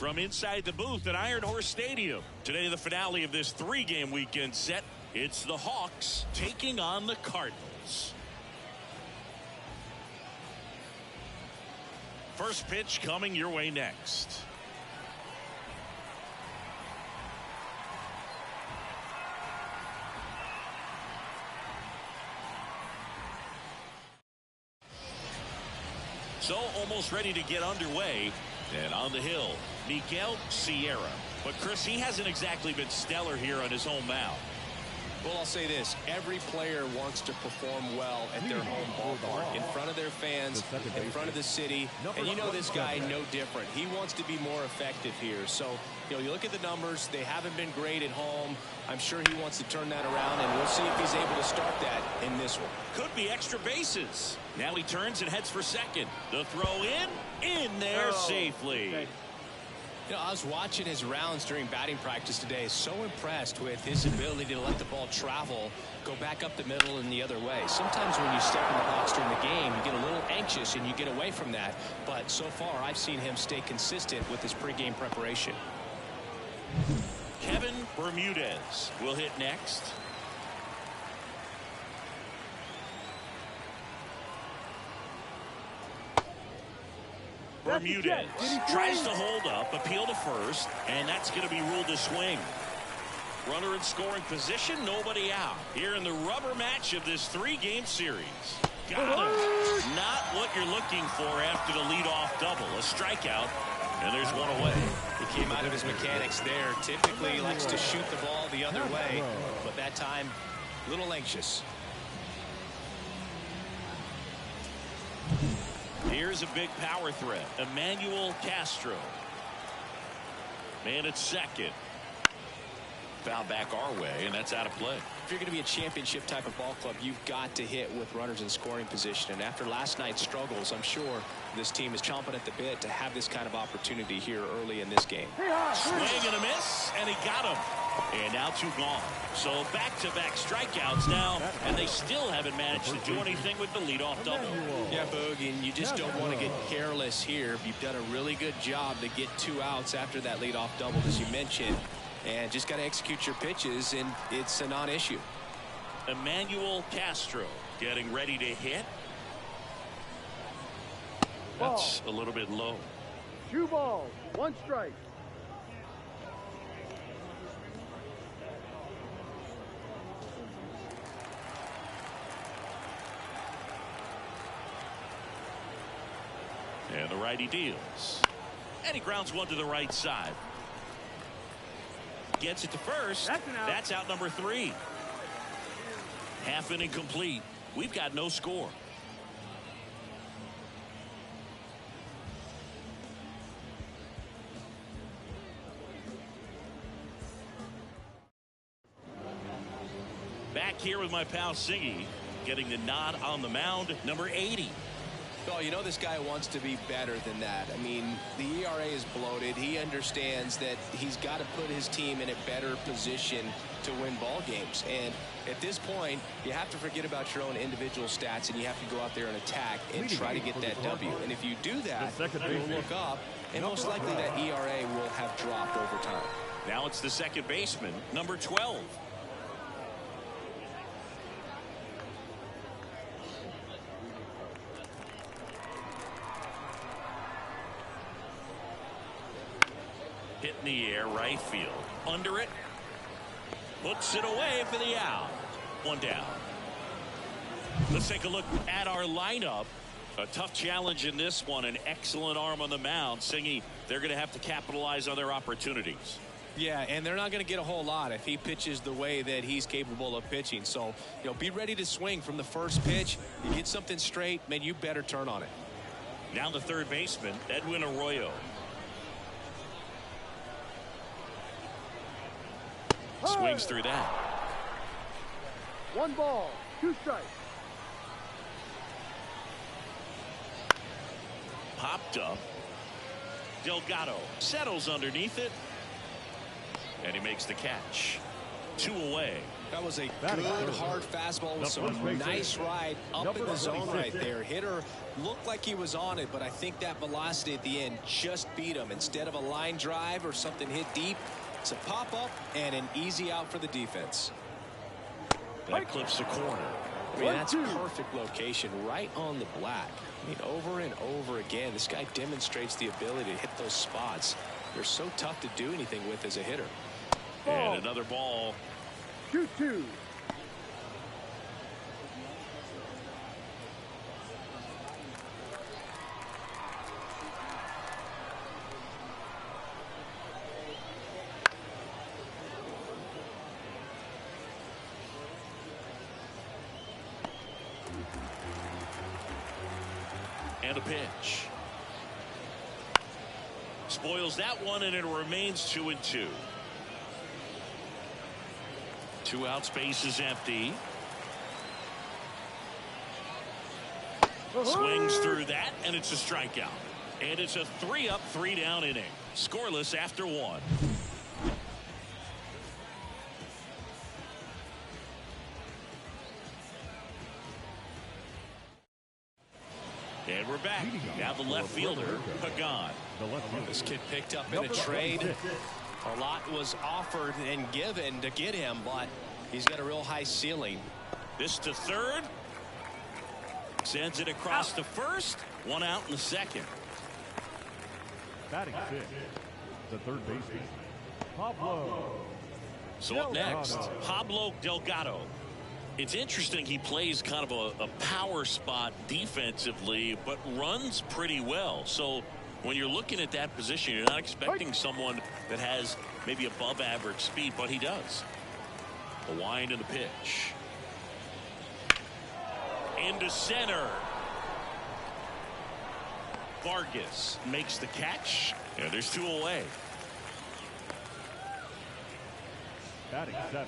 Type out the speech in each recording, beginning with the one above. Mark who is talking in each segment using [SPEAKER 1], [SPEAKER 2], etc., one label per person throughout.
[SPEAKER 1] from inside the booth at Iron Horse Stadium. Today, the finale of this three-game weekend set. It's the Hawks taking on the Cardinals. First pitch coming your way next. So almost ready to get underway. And on the hill, Miguel Sierra. But Chris, he hasn't exactly been stellar here on his home mound.
[SPEAKER 2] Well, I'll say this. Every player wants to perform well at their home ballpark, in front of their fans, in front of the city. And you know this guy no different. He wants to be more effective here. So, you look at the numbers. They haven't been great at home. I'm sure he wants to turn that around, and we'll see if he's able to start that in this one.
[SPEAKER 1] Could be extra bases. Now he turns and heads for second. The throw in there safely.
[SPEAKER 2] Okay. I was watching his rounds during batting practice today. So impressed with his ability to let the ball travel, go back up the middle and the other way. Sometimes when you step in the box during the game, you get a little anxious and you get away from that. But so far, I've seen him stay consistent with his pregame preparation.
[SPEAKER 1] Kevin Bermudez will hit next. Bermudez tries to hold up, appeal to first, and that's going to be ruled a swing. Runner in scoring position, nobody out. Here in the rubber match of this three-game series. Got him. Not what you're looking for after the leadoff double. A strikeout, and there's one away.
[SPEAKER 2] He came out of his mechanics there. Typically, he likes to shoot the ball the other way, but that time, a little anxious.
[SPEAKER 1] Here's a big power threat. Emmanuel Castro. Man at second. Foul back our way, and that's out of play.
[SPEAKER 2] If you're going to be a championship type of ball club, you've got to hit with runners in scoring position. And after last night's struggles, I'm sure this team is chomping at the bit to have this kind of opportunity here early in this game.
[SPEAKER 1] Swing and a miss, and he got him. And now two gone. So back-to-back strikeouts now, and they still haven't managed to do anything with the leadoff double.
[SPEAKER 2] Yeah, Boog, and you just don't want to get careless here. You've done a really good job to get 2 outs after that leadoff double, as you mentioned. And just got to execute your pitches, and it's a non-issue.
[SPEAKER 1] Emmanuel Castro getting ready to hit. That's a little bit low.
[SPEAKER 3] 2 balls, 1 strike.
[SPEAKER 1] And the righty deals. And he grounds one to the right side. Gets it to first. That's out number 3. Half inning complete. We've got no score. Back here with my pal Singy, getting the nod on the mound, number 80.
[SPEAKER 2] Well, you know this guy wants to be better than that. I mean, the ERA is bloated. He understands that he's got to put his team in a better position to win ball games. And at this point, you have to forget about your own individual stats, and you have to go out there and attack and try to get that W. And if you do that, you'll look up, and most likely that ERA will have dropped over time.
[SPEAKER 1] Now it's the second baseman, number 12. Hit in the air, right field. Under it. Puts it away for the out. 1 down. Let's take a look at our lineup. A tough challenge in this one. An excellent arm on the mound. Singy, they're going to have to capitalize on their opportunities.
[SPEAKER 2] Yeah, and they're not going to get a whole lot if he pitches the way that he's capable of pitching. So, be ready to swing from the first pitch. You get something straight, man, you better turn on it.
[SPEAKER 1] Now the third baseman, Edwin Arroyo. Swings through that.
[SPEAKER 3] 1 ball, 2 strikes.
[SPEAKER 1] Popped up. Delgado settles underneath it. And he makes the catch. 2 away.
[SPEAKER 2] That was a good hard fastball with some nice ride up in the zone right there. Hitter looked like he was on it, but I think that velocity at the end just beat him. Instead of a line drive or something hit deep, it's a pop up and an easy out for the defense.
[SPEAKER 1] That clips the corner.
[SPEAKER 2] I mean, that's perfect location right on the black. I mean, over and over again, this guy demonstrates the ability to hit those spots. They're so tough to do anything with as a hitter.
[SPEAKER 1] And another ball.
[SPEAKER 3] 2-2.
[SPEAKER 1] And a pitch. Spoils that one, and it remains 2-2. 2 outs, base is empty. Swings through that, and it's a strikeout. And it's a 3-up, 3-down inning. Scoreless after 1. And we're back. Now the left fielder, Pagan.
[SPEAKER 2] This kid picked up in a trade. A lot was offered and given to get him, but he's got a real high ceiling.
[SPEAKER 1] This to third. Sends it across to first. 1 out in the second.
[SPEAKER 4] Batting 6, the third baseman, Pablo.
[SPEAKER 1] So up next, Pablo Delgado. It's interesting, he plays kind of a power spot defensively, but runs pretty well. So when you're looking at that position, you're not expecting someone that has maybe above average speed, but he does. The wind and the pitch. Into center. Vargas makes the catch, and there's 2 away.
[SPEAKER 4] Batting 7,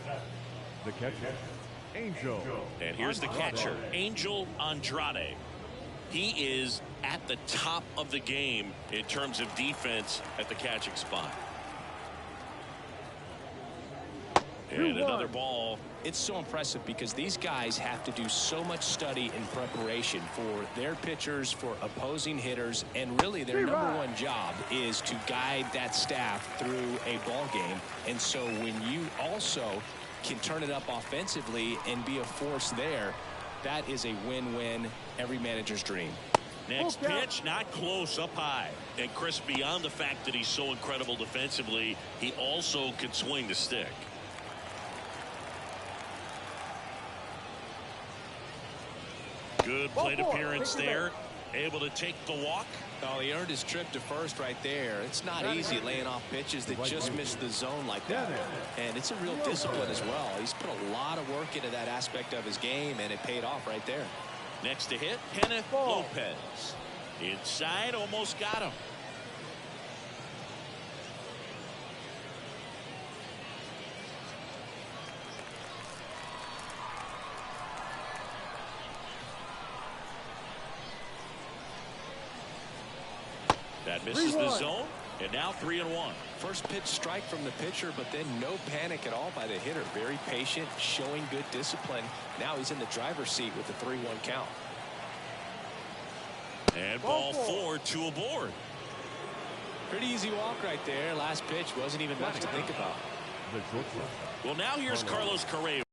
[SPEAKER 4] the catcher, Angel.
[SPEAKER 1] And here's the catcher, Angel Andrade. He is at the top of the game in terms of defense at the catching spot. And another ball.
[SPEAKER 2] It's so impressive because these guys have to do so much study and preparation for their pitchers, for opposing hitters, and really their #1 job is to guide that staff through a ball game. And so when you also can turn it up offensively and be a force there, that is a win-win, every manager's dream.
[SPEAKER 1] Next pitch, not close, up high. And Chris, beyond the fact that he's so incredible defensively, he also can swing the stick. Good plate appearance there. Able to take the walk.
[SPEAKER 2] Oh, he earned his trip to first right there. It's not easy laying off pitches that just miss the zone like that. And it's a real discipline as well. He's put a lot of work into that aspect of his game, and it paid off right there.
[SPEAKER 1] Next to hit, Kenneth Lopez. Inside, almost got him. That misses the zone, and now 3-1.
[SPEAKER 2] First pitch strike from the pitcher, but then no panic at all by the hitter. Very patient, showing good discipline. Now he's in the driver's seat with the 3-1 count.
[SPEAKER 1] And ball 4, 2 aboard.
[SPEAKER 2] Pretty easy walk right there. Last pitch wasn't even much to think about.
[SPEAKER 1] Well, now here's Carlos Correa.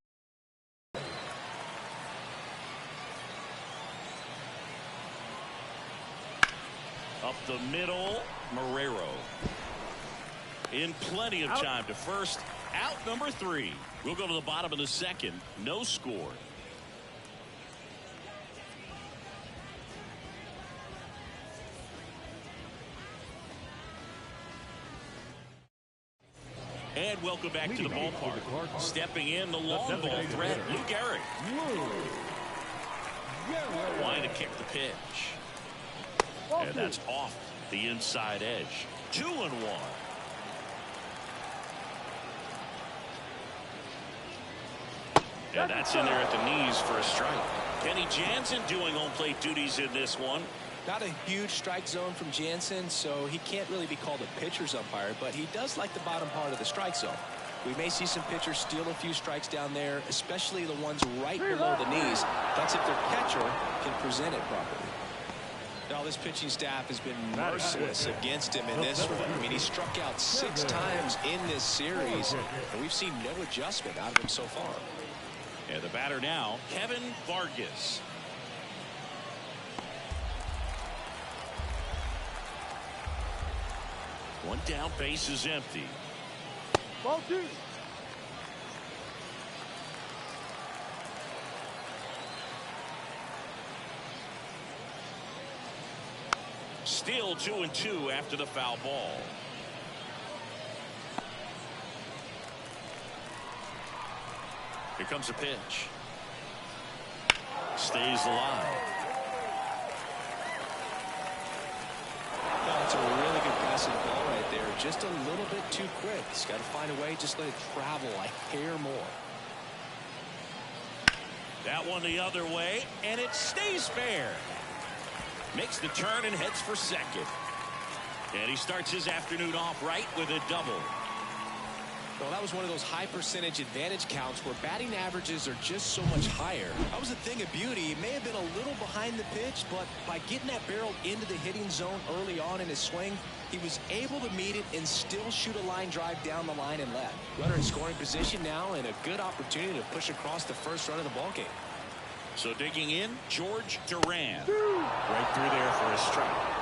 [SPEAKER 1] Up the middle, Marrero. In plenty of time to first. Out number 3. We'll go to the bottom of the second. No score. And welcome back to the ballpark. Stepping in, the long ball threat, Lou Gehrig. Why to kick the pitch. And that's off the inside edge. 2-1. And that's in there at the knees for a strike. Kenny Jansen doing home plate duties in this one.
[SPEAKER 2] Not a huge strike zone from Jansen, so he can't really be called a pitcher's umpire, but he does like the bottom part of the strike zone. We may see some pitchers steal a few strikes down there, especially the ones right below the knees. That's if their catcher can present it properly. Now, this pitching staff has been merciless against him in this one. I mean, he struck out 6 times in this series, and we've seen no adjustment out of him so far.
[SPEAKER 1] And the batter now, Kevin Vargas. One down, base is empty.
[SPEAKER 3] Ball 2.
[SPEAKER 1] Still 2-2 after the foul ball. Here comes a pitch. Stays alive.
[SPEAKER 2] That's a really good pass of the ball right there. Just a little bit too quick. He's got to find a way. Just let it travel a hair more.
[SPEAKER 1] That one the other way, and it stays fair. Makes the turn and heads for second. And he starts his afternoon off right with a double.
[SPEAKER 2] Well, that was one of those high percentage advantage counts where batting averages are just so much higher. That was a thing of beauty. He may have been a little behind the pitch, but by getting that barrel into the hitting zone early on in his swing, he was able to meet it and still shoot a line drive down the line and left. Runner in scoring position now, and a good opportunity to push across the first run of the ballgame.
[SPEAKER 1] So digging in, George Duran. Right through there for a strike.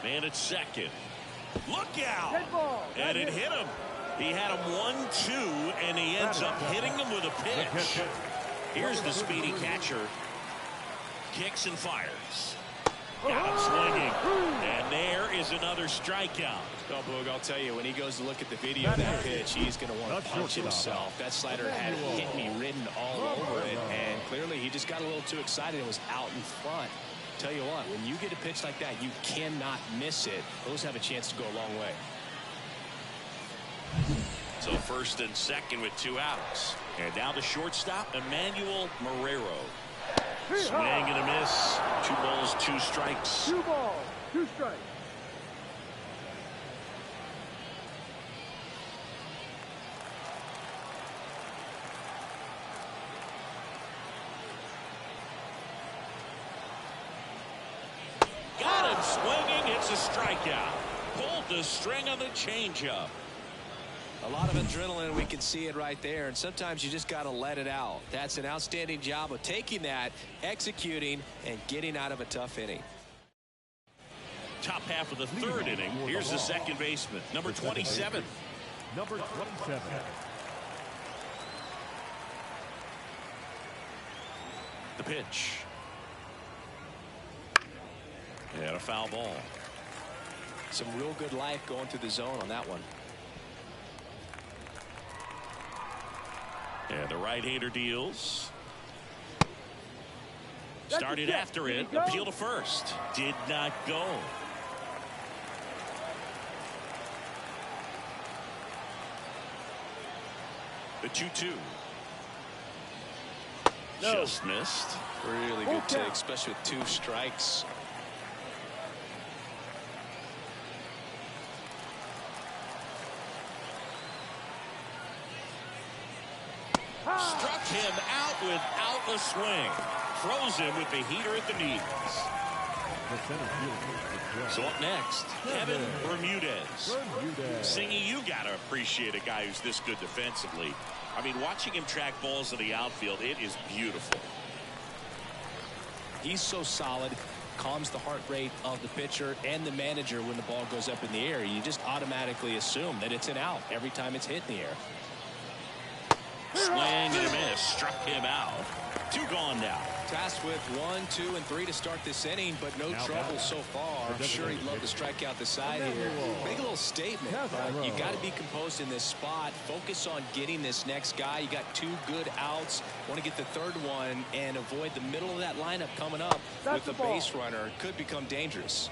[SPEAKER 1] Man at second. Look out!
[SPEAKER 3] Dead ball.
[SPEAKER 1] And it hit him. He had him 1-2, and he ends up hitting him with a pitch. Here's the speedy catcher. Kicks and fires. Got him swinging. And there is another strikeout.
[SPEAKER 2] Oh, Boog, I'll tell you, when he goes to look at the video of that pitch, he's going to want to punch himself. That slider had hit me written all over it, and clearly he just got a little too excited and was out in front. Tell you what, when you get a pitch like that, you cannot miss it. Those have a chance to go a long way.
[SPEAKER 1] So first and second with 2 outs. And now the shortstop, Emmanuel Marrero. Swing and a miss. 2 balls, 2 strikes.
[SPEAKER 3] 2 balls, 2 strikes.
[SPEAKER 1] Got him swinging. It's a strikeout. Pulled the string on the changeup.
[SPEAKER 2] A lot of adrenaline, we can see it right there, and sometimes you just got to let it out. That's an outstanding job of taking that, executing, and getting out of a tough inning.
[SPEAKER 1] Top half of the 3rd inning. Here's the second baseman, number 27.
[SPEAKER 4] Number 27.
[SPEAKER 1] The pitch. And a foul ball.
[SPEAKER 2] Some real good life going through the zone on that one.
[SPEAKER 1] And the right-hander deals. Started after it. Appeal to first. Did not go. The 2-2.
[SPEAKER 3] No.
[SPEAKER 1] Just missed.
[SPEAKER 2] Really good take, especially with 2 strikes.
[SPEAKER 1] Struck him out without a swing. Throws him with the heater at the knees. So up next, Kevin Bermudez. Singy, you got to appreciate a guy who's this good defensively. I mean, watching him track balls in the outfield, it is beautiful.
[SPEAKER 2] He's so solid, calms the heart rate of the pitcher and the manager when the ball goes up in the air. You just automatically assume that it's an out every time it's hit in the air.
[SPEAKER 1] Swing and a miss. Struck him out. Two gone now.
[SPEAKER 2] Tasked with 1, 2, and 3 to start this inning, but no trouble so far. I'm sure he'd love to strike out the side here. Make a little statement. You got to be composed in this spot. Focus on getting this next guy. You got 2 good outs. Want to get the third one and avoid the middle of that lineup coming up with a base runner. Could become dangerous.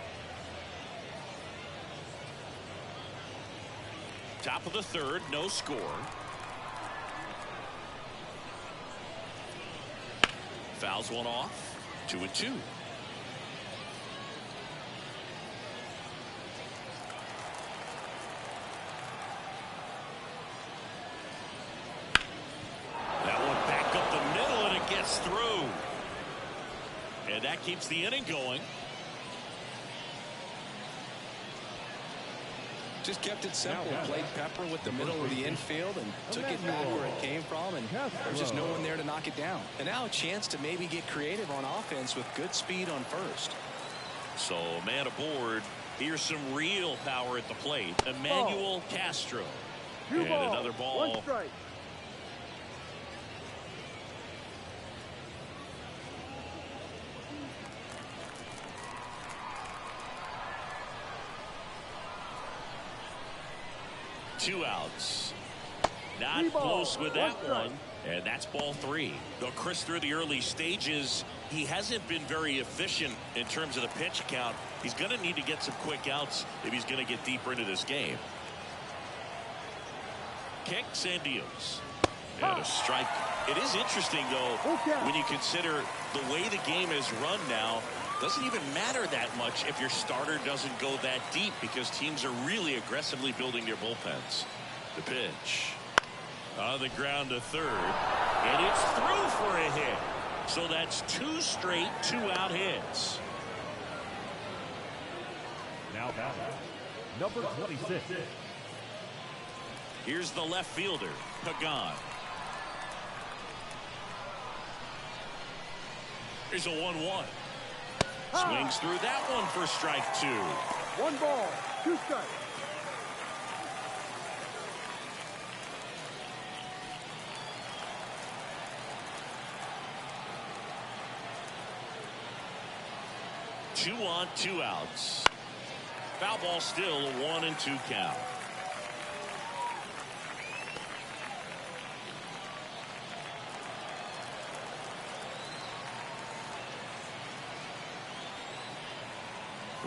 [SPEAKER 1] Top of the third, no score. Fouls one off. 2-2. That one back up the middle, and it gets through. And that keeps the inning going.
[SPEAKER 2] Just kept it simple. Played pepper with the middle of the infield and took it back where it came from, and there's just no one there to knock it down. And now a chance to maybe get creative on offense with good speed on first.
[SPEAKER 1] So man aboard. Here's some real power at the plate. Emmanuel Castro. And another ball.
[SPEAKER 3] 1 strike.
[SPEAKER 1] Two outs. Not close with that one. And that's ball 3. Though Chris, through the early stages, he hasn't been very efficient in terms of the pitch count. He's going to need to get some quick outs if he's going to get deeper into this game. Kicks and deals. And a strike. It is interesting, though, when you consider the way the game is run now. Doesn't even matter that much if your starter doesn't go that deep, because teams are really aggressively building their bullpens. The pitch. On the ground to third. And it's through for a hit. So that's 2 straight 2-out hits.
[SPEAKER 4] Now batting, number 26.
[SPEAKER 1] Here's the left fielder, Pagan. Here's a 1-1. Swings through that one for strike 2.
[SPEAKER 3] 1 ball, 2 strikes.
[SPEAKER 1] Two on, 2 outs. Foul ball still, a 1-2 count.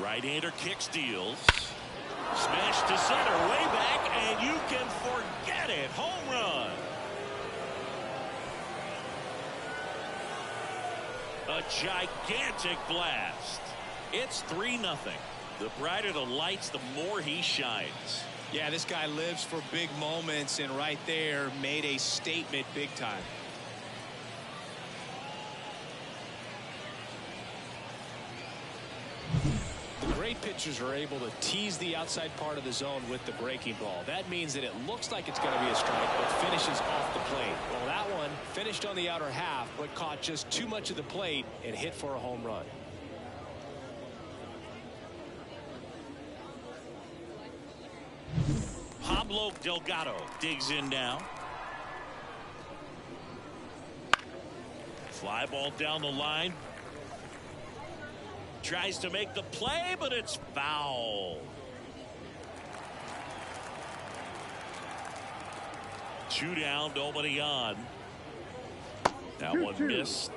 [SPEAKER 1] Right-hander kicks, deals. Smash to center, way back, and you can forget it. Home run. A gigantic blast. It's 3-0. The brighter the lights, the more he shines.
[SPEAKER 2] Yeah, this guy lives for big moments, and right there made a statement big time. Great pitchers are able to tease the outside part of the zone with the breaking ball. That means that it looks like it's going to be a strike, but finishes off the plate. Well, that one finished on the outer half, but caught just too much of the plate and hit for a home run.
[SPEAKER 1] Pablo Delgado digs in now. Fly ball down the line. Tries to make the play, but it's foul. 2 down, nobody on. That one missed.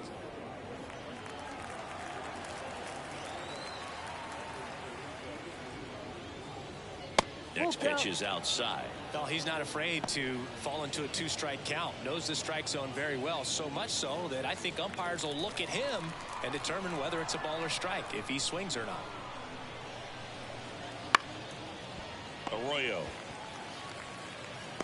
[SPEAKER 1] Next pitch is outside.
[SPEAKER 2] Well, he's not afraid to fall into a 2-strike count. Knows the strike zone very well, so much so that I think umpires will look at him and determine whether it's a ball or strike, if he swings or not.
[SPEAKER 1] Arroyo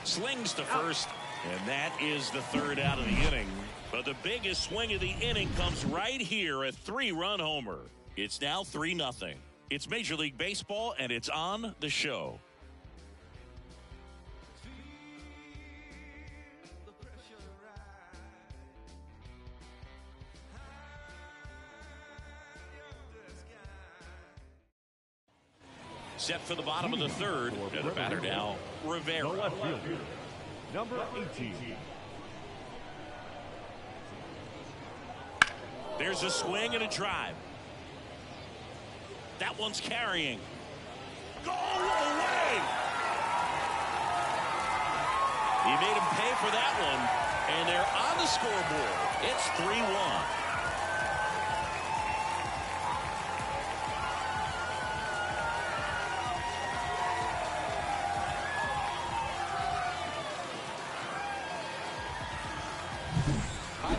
[SPEAKER 1] slings to first, and that is the 3rd out of the inning. But the biggest swing of the inning comes right here, a 3-run homer. It's now 3-0. It's Major League Baseball, and it's on the show. Set for the bottom of the 3rd, and the batter now, Rivera.
[SPEAKER 4] The left fielder, number 18.
[SPEAKER 1] There's a swing and a drive. That one's carrying. Go away! He made him pay for that one, and they're on the scoreboard. It's 3-1.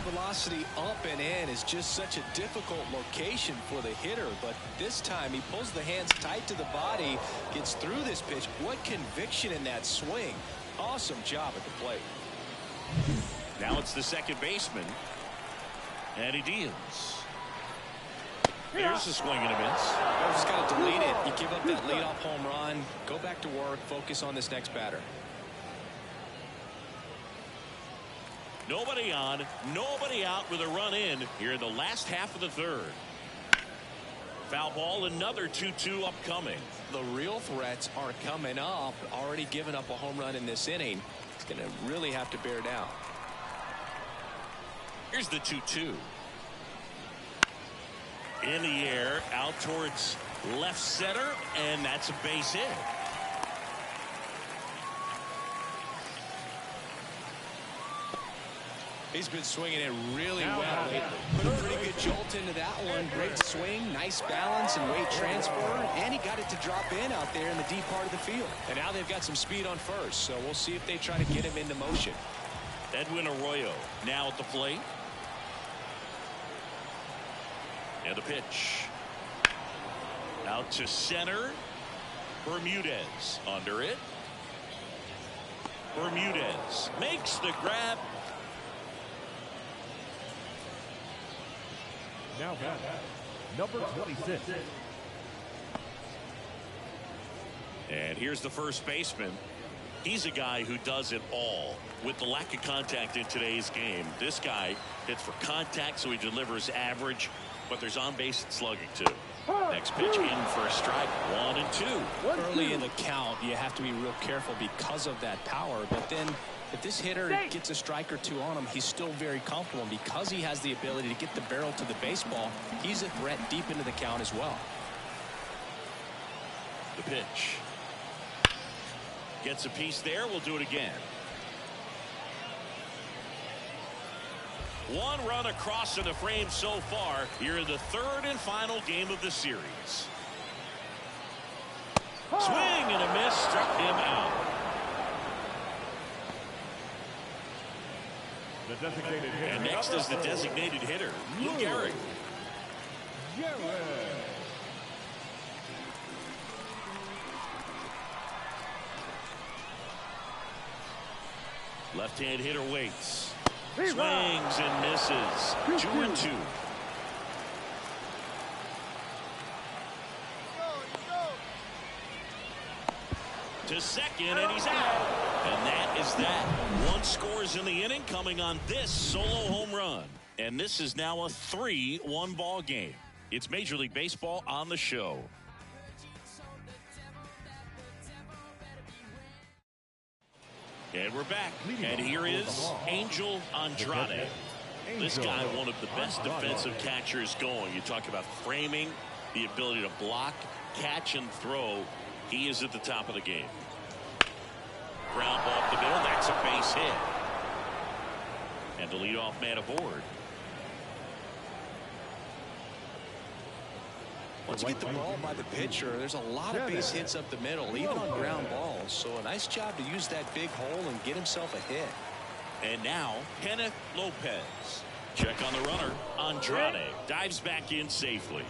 [SPEAKER 2] Velocity up and in is just such a difficult location for the hitter, but this time he pulls the hands tight to the body, gets through this pitch. What conviction in that swing. Awesome job at the plate.
[SPEAKER 1] Now it's the second baseman, and he deals. Here's a swing and a miss.
[SPEAKER 2] You just got to delete it. You give up that leadoff home run, go back to work, focus on this next batter.
[SPEAKER 1] Nobody on, nobody out with a run in here in the last half of the third. Foul ball, another 2-2 upcoming.
[SPEAKER 2] The real threats are coming up. Already given up a home run in this inning. It's going to really have to bear down.
[SPEAKER 1] Here's the 2-2. In the air, out towards left center, and that's a base hit.
[SPEAKER 2] He's been swinging it really well lately. Put a pretty good jolt into that one. Great swing, nice balance and weight transfer. And he got it to drop in out there in the deep part of the field. And now they've got some speed on first. So we'll see if they try to get him into motion.
[SPEAKER 1] Edwin Arroyo now at the plate. And the pitch. Out to center. Bermudez under it. Bermudez makes the grab.
[SPEAKER 4] Now back, number 26.
[SPEAKER 1] And here's the first baseman. He's a guy who does it all. With the lack of contact in today's game, this guy hits for contact, so he delivers average, but there's on-base slugging too. Next pitch in for a strike. 1-2.
[SPEAKER 2] Early in the count, you have to be real careful because of that power, but then if this hitter gets a strike or two on him, he's still very comfortable. And because he has the ability to get the barrel to the baseball, he's a threat deep into the count as well.
[SPEAKER 1] The pitch. Gets a piece there. We'll do it again. One run across in the frame so far here in the third and final game of the series. Swing and a miss, struck him out.
[SPEAKER 4] The designated hitter.
[SPEAKER 1] And next is the designated hitter, Lou Gehrig. Left-hand hitter waits. Swings and misses. 2-2. To second, and he's out. And that is that. One scores in the inning, coming on this solo home run. And this is now a 3-1 ball game. It's Major League Baseball on the show. And we're back. And here is Angel Andrade. This guy, one of the best defensive catchers going. You talk about framing, the ability to block, catch, and throw. He is at the top of the game. Ground ball up the middle. That's a base hit. And the leadoff man aboard.
[SPEAKER 2] Once you get the ball by the pitcher, there's a lot of base hits up the middle, even on ground balls. So a nice job to use that big hole and get himself a hit.
[SPEAKER 1] And now, Kenneth Lopez. Check on the runner. Andrade dives back in safely.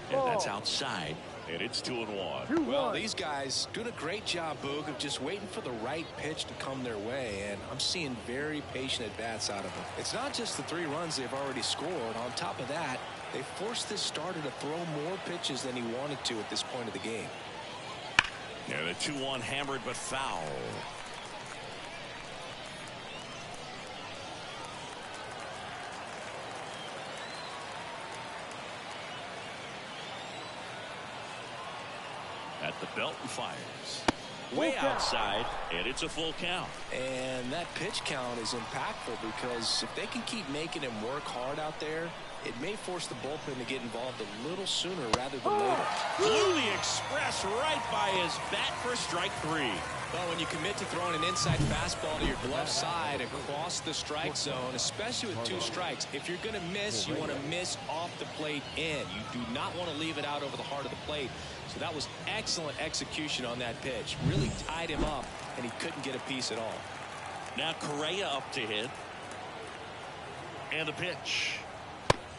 [SPEAKER 1] And that's outside. And it's 2-1.
[SPEAKER 2] Well, these guys doing a great job, Boog, of just waiting for the right pitch to come their way. And I'm seeing very patient at-bats out of them. It's not just the 3 runs they've already scored. On top of that, they forced this starter to throw more pitches than he wanted to at this point of the game.
[SPEAKER 1] And the 2-1 hammered but foul. At the belt and fires. Way outside, and it's a full count.
[SPEAKER 2] And that pitch count is impactful because if they can keep making him work hard out there, it may force the bullpen to get involved a little sooner rather than later.
[SPEAKER 1] Blew the express right by his bat for strike 3.
[SPEAKER 2] Well, when you commit to throwing an inside fastball to your glove side across the strike zone, especially with 2 strikes, if you're going to miss, you want to miss off the plate in. You do not want to leave it out over the heart of the plate. So that was excellent execution on that pitch. Really tied him up, and he couldn't get a piece at all.
[SPEAKER 1] Now Correa up to hit. And the pitch.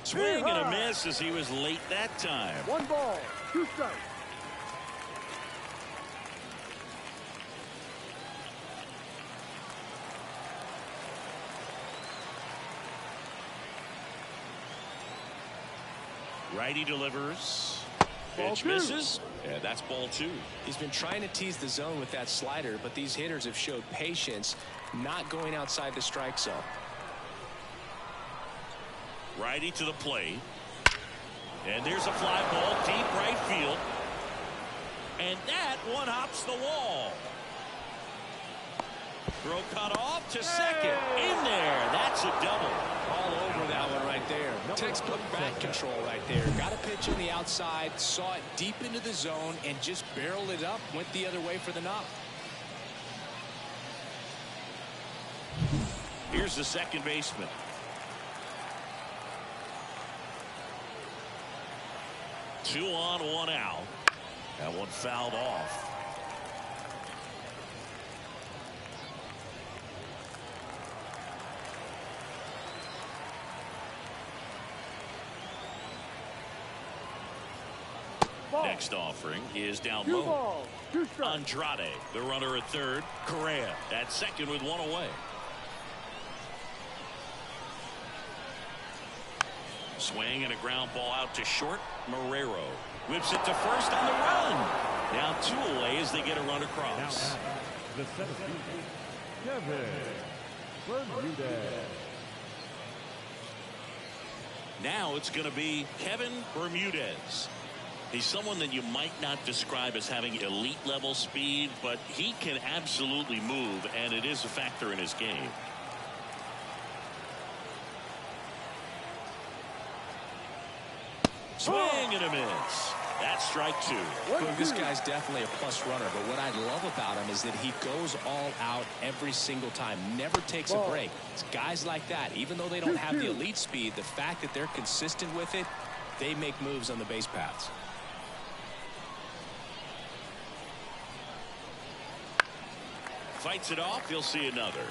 [SPEAKER 1] Swing and a miss as he was late that time.
[SPEAKER 3] 1 ball, 2 strikes.
[SPEAKER 1] Righty delivers. Pitch misses. And that's ball 2.
[SPEAKER 2] He's been trying to tease the zone with that slider, but these hitters have showed patience, not going outside the strike zone.
[SPEAKER 1] Righty to the plate. And there's a fly ball deep right field. And that one hops the wall. Throw cut off to second. In there. That's a double.
[SPEAKER 2] All over that one right there. Textbook bat control right there. Got a pitch on the outside, saw it deep into the zone, and just barreled it up. Went the other way for the knock.
[SPEAKER 1] Here's the second baseman. Two on, 1 out. That one fouled off. Next offering is down
[SPEAKER 3] 2
[SPEAKER 1] low.
[SPEAKER 3] balls, 2 strikes.
[SPEAKER 1] Andrade, the runner at third. Correa at second with 1 away. Swing and a ground ball out to short. Marrero whips it to first on the run. Now 2 away as they get a run across.
[SPEAKER 4] Now the center fielder, Kevin Bermudez.
[SPEAKER 1] Now it's going to be Kevin Bermudez. He's someone that you might not describe as having elite level speed, but he can absolutely move, and it is a factor in his game. Swing and a miss. That's strike 2.
[SPEAKER 2] Look, this guy's definitely a plus runner, but what I love about him is that he goes all out every single time, never takes a break. It's guys like that, even though they don't have the elite speed, the fact that they're consistent with it, they make moves on the base paths.
[SPEAKER 1] Fights it off. You'll see another.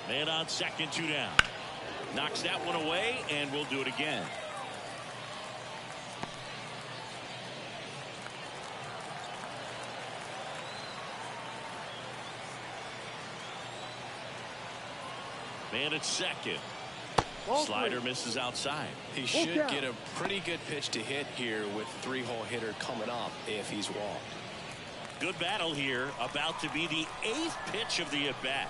[SPEAKER 1] Man on second, 2 down. Knocks that one away, and we'll do it again. Man at second. Slider misses outside.
[SPEAKER 2] He should get a pretty good pitch to hit here with 3-hole hitter coming up if he's walked.
[SPEAKER 1] Good battle here. About to be the 8th pitch of the at-bat.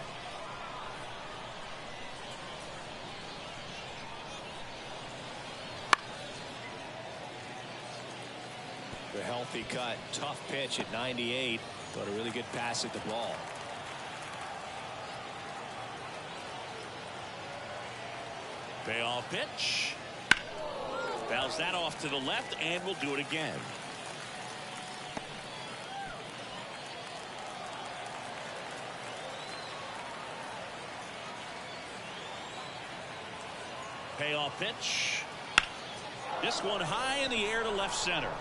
[SPEAKER 2] The healthy cut. Tough pitch at 98, but a really good pass at the ball.
[SPEAKER 1] Payoff pitch. Fouls that off to the left, and we'll do it again. Payoff pitch. This one high in the air to left center.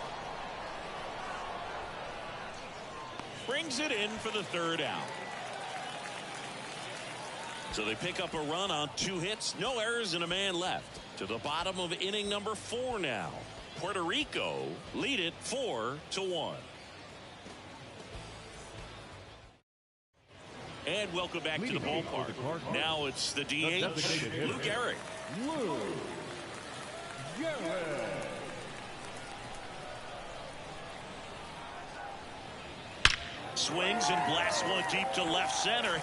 [SPEAKER 1] Brings it in for the 3rd out. So they pick up a run on 2 hits, no errors, and a man left. To the bottom of inning number 4 now. Puerto Rico lead it 4-1. And welcome back to the ballpark. Now it's the DH, Lou Gehrig.
[SPEAKER 4] Lou Gehrig.
[SPEAKER 1] Swings and blasts one deep to left center.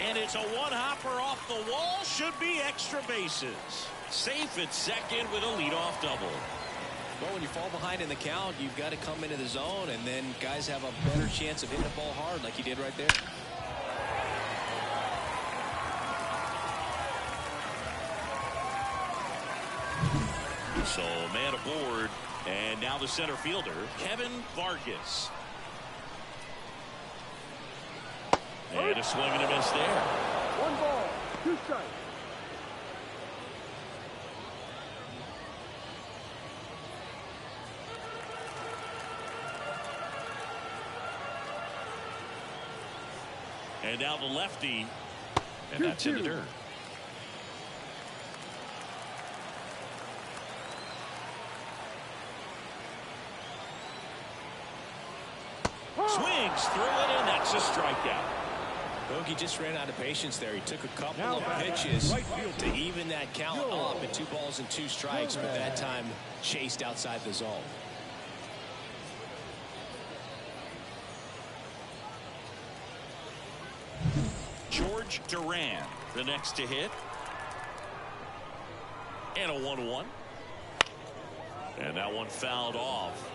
[SPEAKER 1] And it's a one-hopper off the wall. Should be extra bases. Safe at second with a leadoff double.
[SPEAKER 2] Well, when you fall behind in the count, you've got to come into the zone, and then guys have a better chance of hitting the ball hard like he did right there.
[SPEAKER 1] So man aboard, and now the center fielder, Kevin Vargas. And a swing and a miss there.
[SPEAKER 3] 1 ball, 2 strikes.
[SPEAKER 1] And now the lefty, and that's in the dirt. Swings through it, and that's a strikeout.
[SPEAKER 2] Bogey just ran out of patience there. He took a couple of pitches to even that count up at 2 balls and 2 strikes, but that time chased outside the zone.
[SPEAKER 1] George Duran, the next to hit. And a 1-1. And that one fouled off.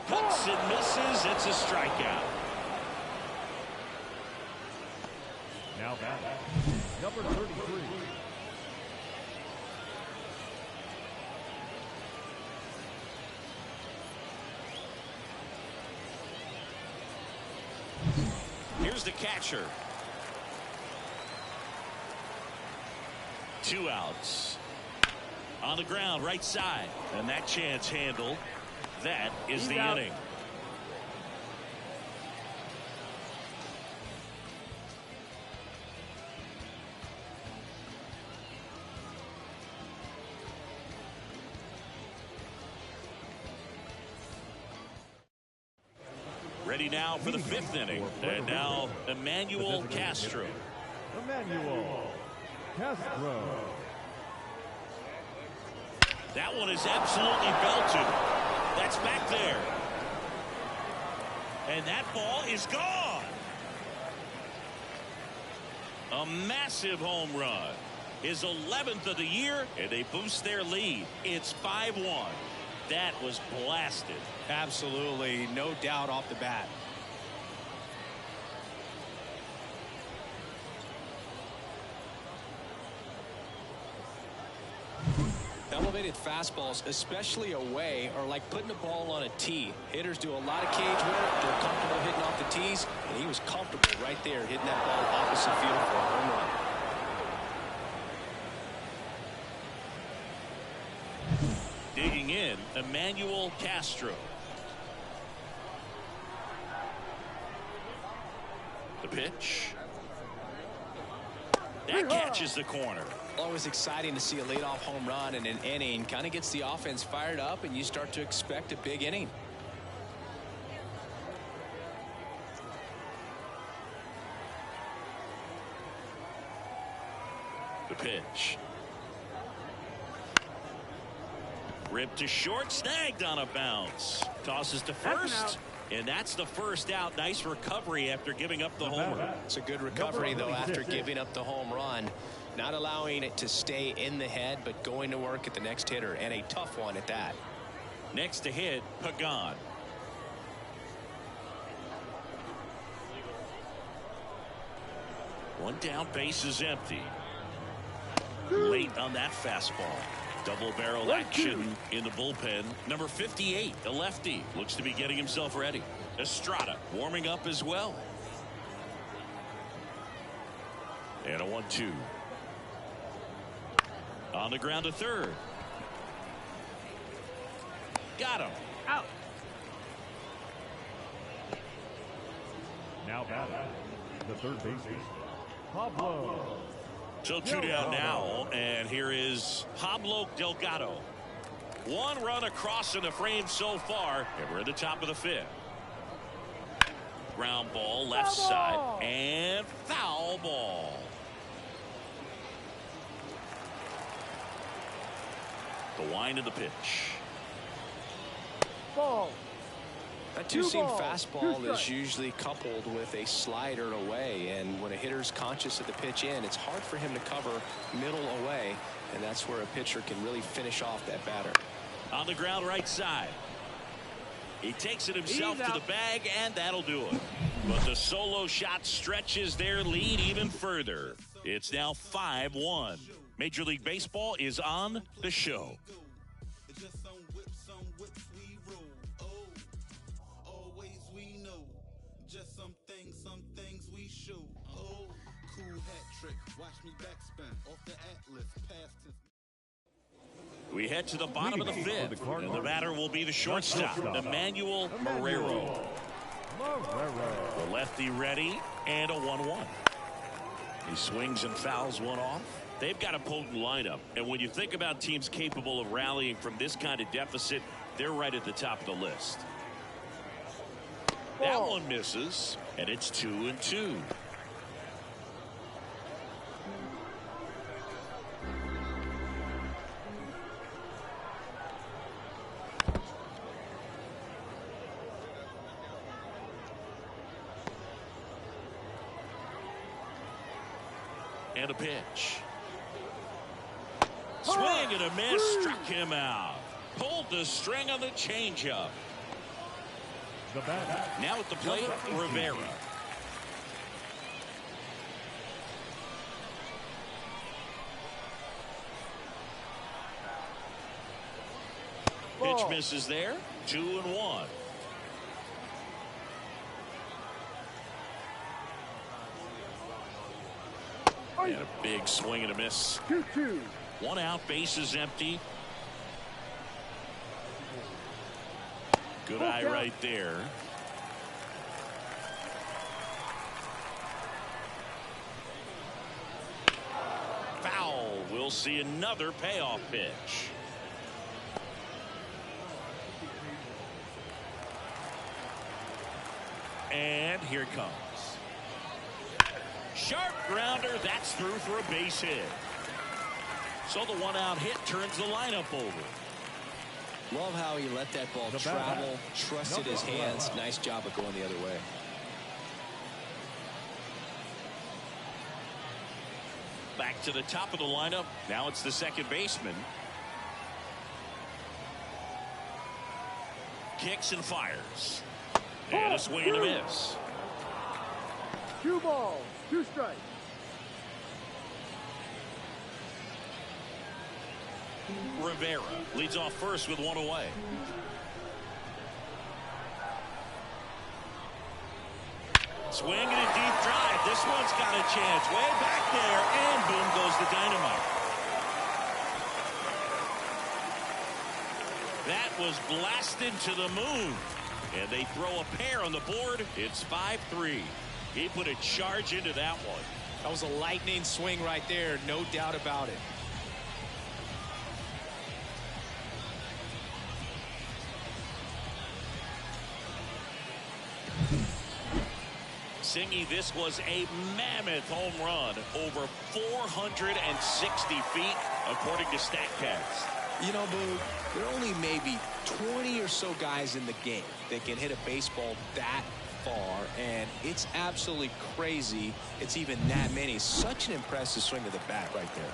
[SPEAKER 1] Cuts and misses. It's a strikeout.
[SPEAKER 4] Now batting, number 33.
[SPEAKER 1] Here's the catcher. 2 outs. On the ground, right side. And that chance handled. That is the inning. Ready now for the 5th inning. And now Emmanuel Castro.
[SPEAKER 4] Emmanuel Castro.
[SPEAKER 1] That one is absolutely belted. That's back there. And that ball is gone. A massive home run. His 11th of the year, and they boost their lead. It's 5-1. That was blasted.
[SPEAKER 2] Absolutely, no doubt off the bat. Elevated fastballs, especially away, are like putting the ball on a tee. Hitters do a lot of cage work. They're comfortable hitting off the tees, and he was comfortable right there hitting that ball opposite field for a home run.
[SPEAKER 1] Digging in, Emmanuel Castro. The pitch. That catches the corner.
[SPEAKER 2] Always exciting to see a leadoff home run in an inning. Kind of gets the offense fired up, and you start to expect a big inning.
[SPEAKER 1] The pitch. Ripped to short, snagged on a bounce. Tosses to first, and that's the first out. Nice recovery after giving up the homer.
[SPEAKER 2] It's a good recovery, though, after giving up the home run. Not allowing it to stay in the head, but going to work at the next hitter, and a tough one at that.
[SPEAKER 1] Next to hit, Pagan. One down, base is empty. Late on that fastball. Double barrel action in the bullpen. Number 58, the lefty, looks to be getting himself ready. Estrada warming up as well. And a 1-2. On the ground to third. Got him. Out.
[SPEAKER 4] Now batting, the third baseman, Pablo.
[SPEAKER 1] So 2 down now, and here is Pablo Delgado. 1 run across in the frame so far, and we're at the top of the 5th. Ground ball left side, and foul ball. The wind of the pitch.
[SPEAKER 3] Ball.
[SPEAKER 2] That two-seam
[SPEAKER 3] Two
[SPEAKER 2] fastball is
[SPEAKER 3] strikes.
[SPEAKER 2] usually coupled with a slider away, and when a hitter's conscious of the pitch in, it's hard for him to cover middle away, and that's where a pitcher can really finish off that batter.
[SPEAKER 1] On the ground right side. He takes it himself to the bag, and that'll do it. But the solo shot stretches their lead even further. It's now 5-1. Major League Baseball is on the show. We head to the bottom of the fifth, and the batter will be the shortstop, Emmanuel Marrero. The lefty ready, and a 1-1. He swings and fouls one off. They've got a potent lineup, and when you think about teams capable of rallying from this kind of deficit, they're right at the top of the list. That one misses, and it's 2-2. And a pitch. Swing and a miss, struck him out. Pulled the string on the changeup. Now at the plate, Rivera. Pitch misses there. 2-1. And a big swing and a miss.
[SPEAKER 3] 2-2.
[SPEAKER 1] One out, bases empty. Good eye right there. Foul. We'll see another payoff pitch. And here it comes. Sharp grounder. That's through for a base hit. So the one-out hit turns the lineup over.
[SPEAKER 2] Love how he let that ball travel, trusted his hands. Nice job of going the other way.
[SPEAKER 1] Back to the top of the lineup. Now it's the second baseman. Kicks and fires. And a swing and a miss.
[SPEAKER 3] 2 balls, 2 strikes.
[SPEAKER 1] Rivera leads off first with one away. Swing and a deep drive. This one's got a chance. Way back there, and boom goes the dynamite. That was blasted to the moon. And they throw a pair on the board. It's 5-3. He put a charge into that one.
[SPEAKER 2] That was a lightning swing right there, no doubt about it.
[SPEAKER 1] Singy, this was a mammoth home run, over 460 feet, according to StatCast.
[SPEAKER 2] You know, Boo, there are only maybe 20 or so guys in the game that can hit a baseball that far, and it's absolutely crazy it's even that many. Such an impressive swing of the bat right there.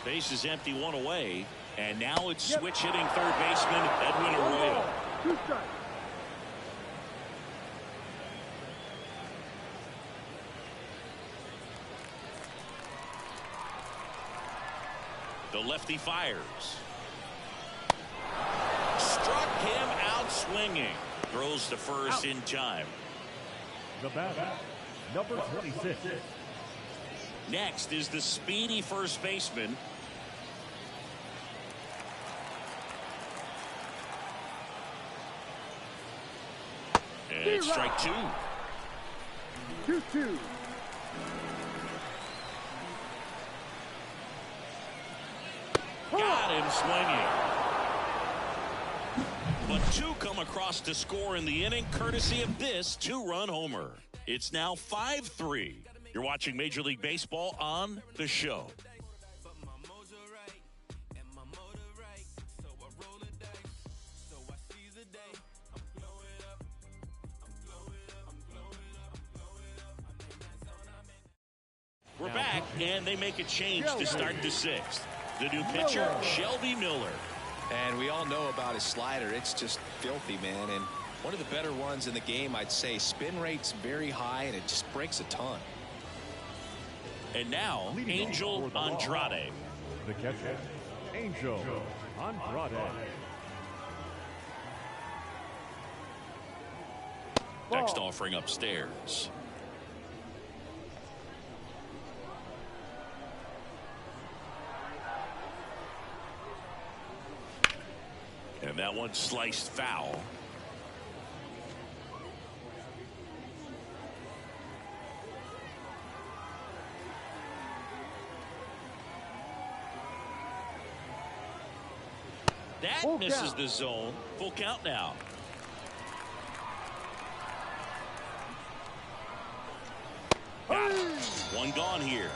[SPEAKER 1] Base is empty, one away, and now it's switch hitting third baseman Edwin Arroyo.
[SPEAKER 3] 2 strikes.
[SPEAKER 1] The lefty fires. Struck him out swinging. Throws to first in time.
[SPEAKER 4] The batter, number 26.
[SPEAKER 1] Next is the speedy first baseman. And it's strike 2.
[SPEAKER 3] 2-2.
[SPEAKER 1] Got him swinging. But 2 come across to score in the inning, courtesy of this 2-run homer. It's now 5-3. You're watching Major League Baseball on the show. We're back, and they make a change to start the sixth. The new pitcher, Shelby Miller.
[SPEAKER 2] And we all know about his slider. It's just filthy, man. And one of the better ones in the game, I'd say. Spin rate's very high, and it just breaks a ton.
[SPEAKER 1] And now, Angel Andrade.
[SPEAKER 4] The catcher, Angel Andrade.
[SPEAKER 1] Next offering upstairs. And that one sliced foul. That
[SPEAKER 3] Full
[SPEAKER 1] misses
[SPEAKER 3] count.
[SPEAKER 1] the zone. Full count now. Got it. One gone here.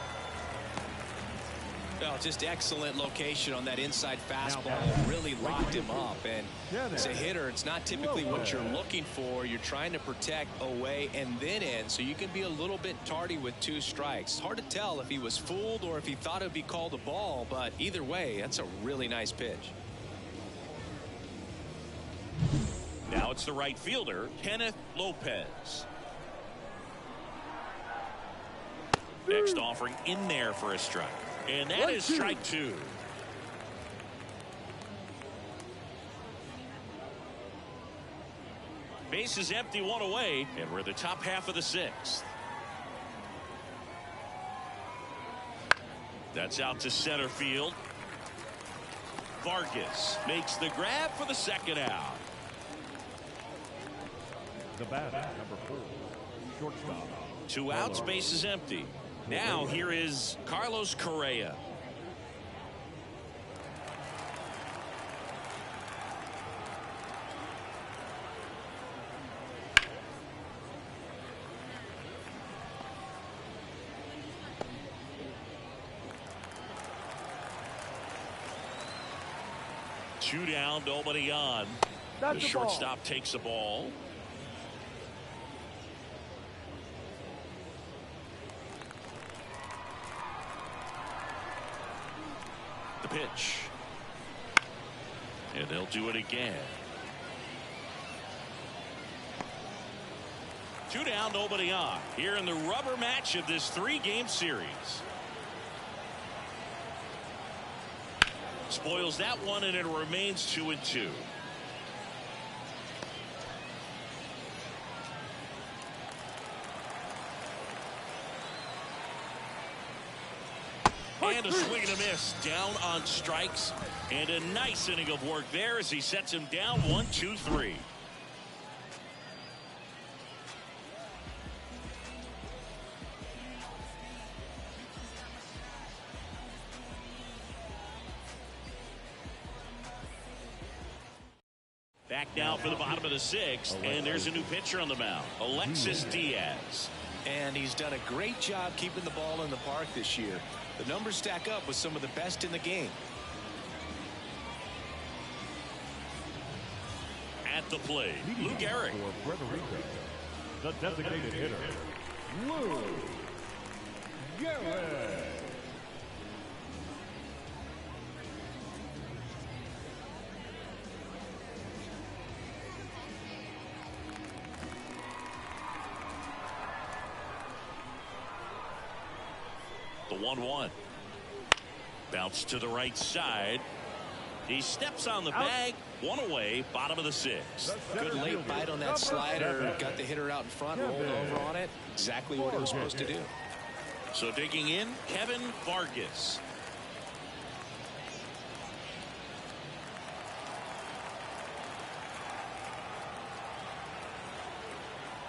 [SPEAKER 2] Well, just excellent location on that inside fastball. Really locked him up. And as a hitter, it's not typically what you're looking for. You're trying to protect away and then in, so you can be a little bit tardy with 2 strikes. Hard to tell if he was fooled or if he thought it would be called a ball, but either way, that's a really nice pitch.
[SPEAKER 1] Now it's the right fielder, Kenneth Lopez. Next offering in there for a strike. And that is strike 2. Base is empty, 1 away, and we're the top half of the 6th. That's out to center field. Vargas makes the grab for the 2nd out.
[SPEAKER 4] The batter, number 4, shortstop.
[SPEAKER 1] 2 outs, base is empty. Now here is Carlos Correa. Two down, nobody on.
[SPEAKER 3] That's
[SPEAKER 1] The
[SPEAKER 3] the ball.
[SPEAKER 1] shortstop takes the ball. The pitch. And they'll do it again. 2 down, nobody on. Here in the rubber match of this 3-game series. Spoils that one, and it remains 2-2. And a swing and a miss. Down on strikes. And a nice inning of work there as he sets him down 1-2-3. Back now for the bottom of the 6th. And there's a new pitcher on the mound, Alexis Diaz.
[SPEAKER 2] And he's done a great job keeping the ball in the park this year. The numbers stack up with some of the best in the game.
[SPEAKER 1] At the plate, Lou Gehrig.
[SPEAKER 4] For Puerto Rico, the designated hitter, Lou Gehrig.
[SPEAKER 1] The 1-1. Bounce to the right side. He steps on the bag. 1 away, bottom of the 6th.
[SPEAKER 2] Good late bite on that slider. Got the hitter out in front, rolled over on it. Exactly what it was supposed to do.
[SPEAKER 1] So digging in, Kevin Vargas.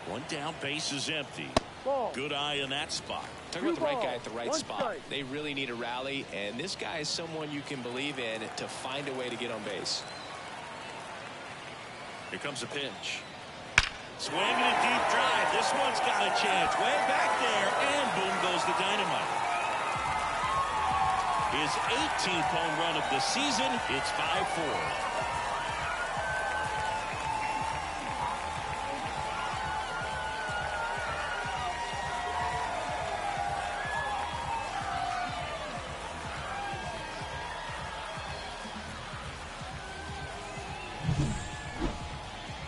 [SPEAKER 1] One down, base is empty.
[SPEAKER 3] Ball.
[SPEAKER 1] Good eye in that spot.
[SPEAKER 2] Talk about the right guy at the right
[SPEAKER 3] 1
[SPEAKER 2] spot.
[SPEAKER 3] strike.
[SPEAKER 2] They really need a rally, and this guy is someone you can believe in to find a way to get on base.
[SPEAKER 1] Here comes a pitch. Swing and a deep drive. This one's got a chance. Way back there, and boom goes the dynamite. His 18th home run of the season. It's 5-4.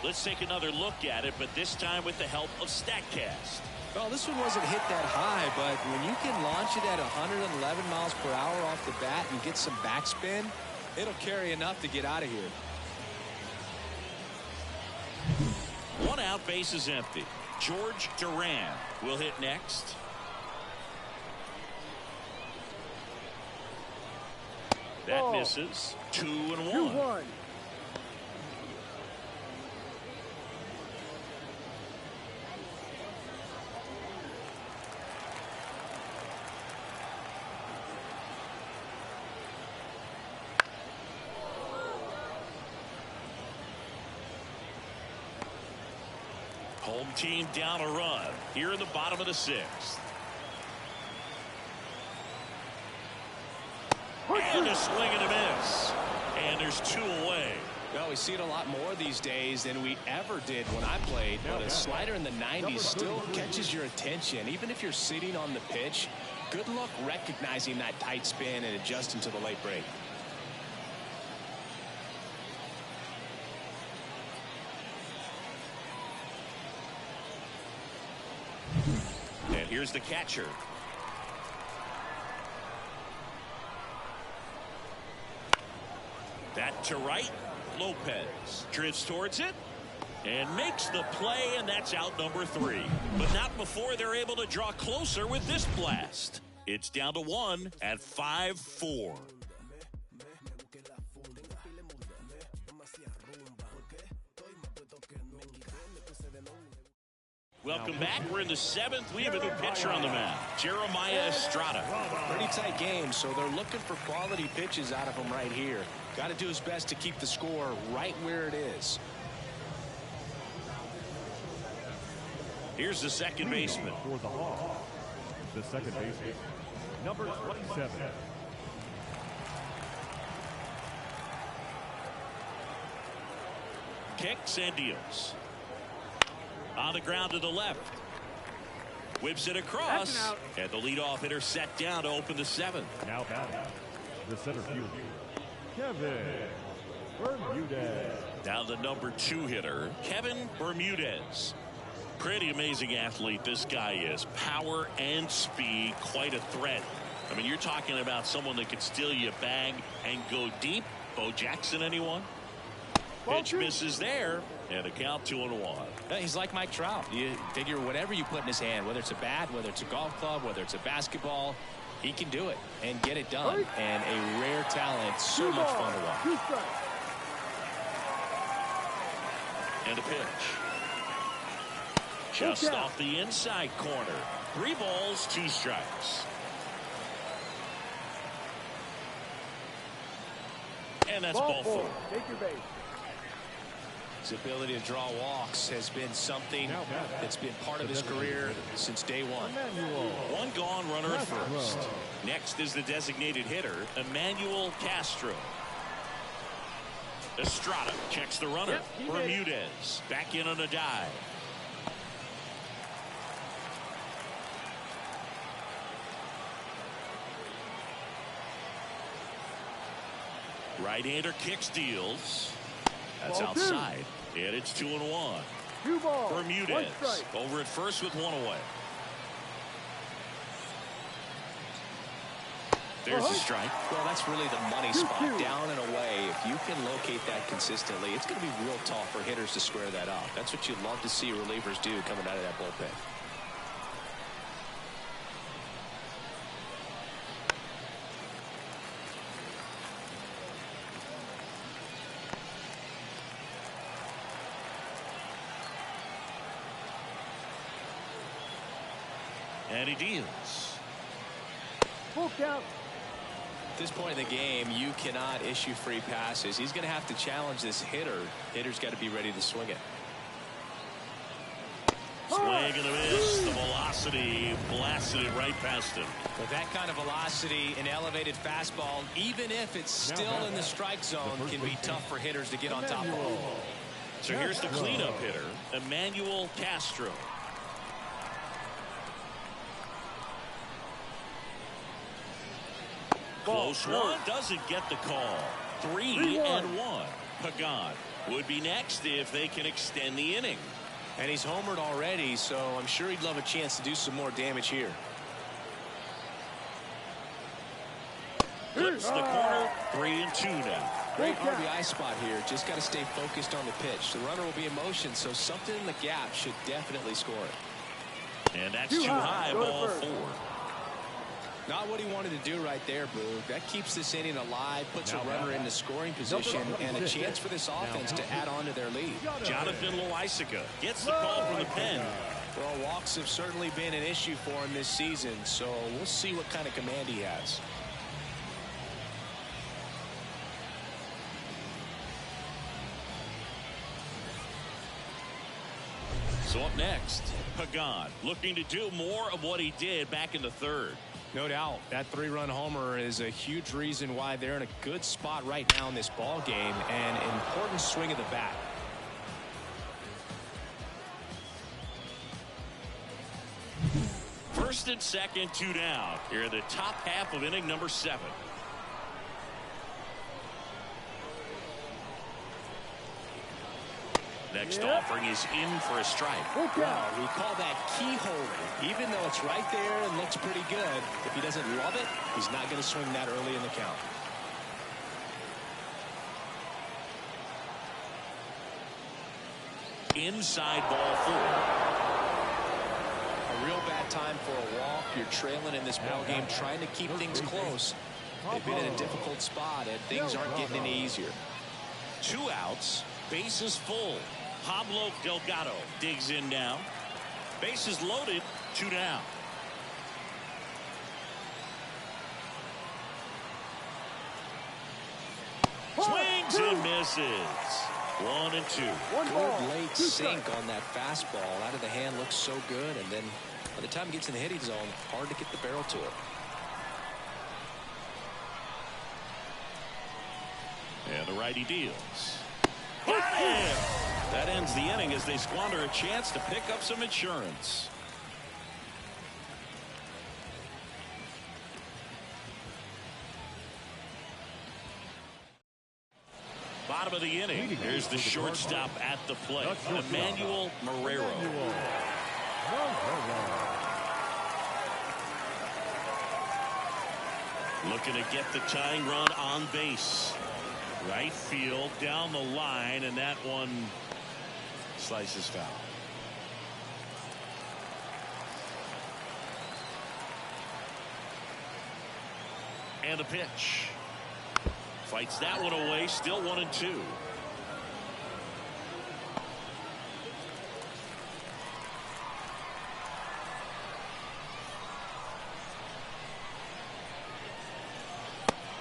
[SPEAKER 1] Let's take another look at it, but this time with the help of StatCast.
[SPEAKER 2] Well, this one wasn't hit that high, but when you can launch it at 111 miles per hour off the bat and get some backspin, it'll carry enough to get out of here.
[SPEAKER 1] 1 out, base is empty. George Duran will hit next. That misses. 2-1.
[SPEAKER 3] 2-1.
[SPEAKER 1] Home team down a run here in the bottom of the 6th. And a swing and a miss. And there's 2 away.
[SPEAKER 2] Well, we see it a lot more these days than we ever did when I played. But a slider in the 90s still catches your attention. Even if you're sitting on the pitch, good luck recognizing that tight spin and adjusting to the late break.
[SPEAKER 1] And here's the catcher. That to right. Lopez drifts towards it and makes the play, and that's out number 3. But not before they're able to draw closer with this blast. It's down to 1 at 5-4. Welcome back. We're in the 7th. We have a new pitcher on the mound, Jeremiah Estrada.
[SPEAKER 2] Pretty tight game, so they're looking for quality pitches out of him right here. Got to do his best to keep the score right where it is.
[SPEAKER 1] Here's the second baseman.
[SPEAKER 4] For the Hawks, the second baseman, number 27.
[SPEAKER 1] Kicks and deals. On the ground to the left. Whips it across. And the leadoff hitter set down to open the 7th.
[SPEAKER 4] Now batting, the center fielder, Kevin Bermudez.
[SPEAKER 1] Now the number 2 hitter, Kevin Bermudez. Pretty amazing athlete this guy is. Power and speed, quite a threat. I mean, you're talking about someone that could steal you a bag and go deep. Bo Jackson, anyone? Pitch misses there, and a count 2-1.
[SPEAKER 2] He's like Mike Trout. You figure whatever you put in his hand, whether it's a bat, whether it's a golf club, whether it's a basketball, he can do it and get it done. And a rare talent, so much fun to watch.
[SPEAKER 3] 2 strikes.
[SPEAKER 1] And a pitch. Just off the inside corner. 3 balls, 2 strikes. And that's ball 4.
[SPEAKER 3] Take your base.
[SPEAKER 2] His ability to draw walks has been something that's been part of his career since day 1.
[SPEAKER 1] 1 gone, runner at first. Next is the designated hitter, Emmanuel Castro. Estrada checks the runner. Bermudez back in on a dive. Right-hander kicks, deals. That's
[SPEAKER 3] Ball
[SPEAKER 1] outside. And it's 2-1.
[SPEAKER 3] 2 balls. 1
[SPEAKER 1] Bermudez
[SPEAKER 3] strike.
[SPEAKER 1] over at first with 1 away. There's a strike.
[SPEAKER 2] Well, that's really the money spot, down and away. If you can locate that consistently, it's going to be real tough for hitters to square that up. That's what you'd love to see relievers do coming out of that bullpen.
[SPEAKER 1] And he deals.
[SPEAKER 3] Full count.
[SPEAKER 2] At this point in the game, you cannot issue free passes. He's going to have to challenge this hitter. Hitter's got to be ready to swing it.
[SPEAKER 1] Swing and a miss. The velocity blasted it right past him.
[SPEAKER 2] With that kind of velocity, an elevated fastball, even if it's still in the strike zone, can be tough for hitters to get on top of.
[SPEAKER 1] So here's the cleanup hitter, Emmanuel Castro. Close one, doesn't get the call. 3-1. Pagan would be next if they can extend the inning.
[SPEAKER 2] And he's homered already, so I'm sure he'd love a chance to do some more damage here.
[SPEAKER 1] Flips the corner, 3-2 now.
[SPEAKER 2] Great RBI spot here. Just got to stay focused on the pitch. The runner will be in motion, so something in the gap should definitely score it.
[SPEAKER 1] And that's too high, ball 4.
[SPEAKER 2] Not what he wanted to do right there, Boo. That keeps this inning alive, puts a runner in the scoring position, and a chance for this offense to add on to their lead.
[SPEAKER 1] Jonathan Loisaga gets the call from the pen.
[SPEAKER 2] Well, walks have certainly been an issue for him this season, so we'll see what kind of command he has.
[SPEAKER 1] So up next, Pagan looking to do more of what he did back in the third.
[SPEAKER 2] No doubt. That 3-run homer is a huge reason why they're in a good spot right now in this ball game, and an important swing of the bat.
[SPEAKER 1] First and second, 2 down. Here in the top half of inning number 7. Next offering is in for a strike.
[SPEAKER 2] Wow, we call that keyhole. Even though it's right there and looks pretty good, if he doesn't love it, he's not going to swing that early in the count.
[SPEAKER 1] Inside ball 4.
[SPEAKER 2] A real bad time for a walk. You're trailing in this ball game, trying to keep things close. They've been in a difficult spot, and things aren't getting any easier.
[SPEAKER 1] 2 outs, bases full. Pablo Delgado digs in now. Bases loaded, 2 down. Swings and misses. 1-2.
[SPEAKER 2] Good late sink on that fastball. Out of the hand, looks so good, and then by the time it gets in the hitting zone, hard to get the barrel to it.
[SPEAKER 1] And the righty deals. Got him! That ends the inning as they squander a chance to pick up some insurance. Bottom of the inning. Here's the shortstop at the plate, Emmanuel Marrero. Looking to get the tying run on base. Right field, down the line, and that one slices foul. And a pitch. Fights that one away, still 1-2.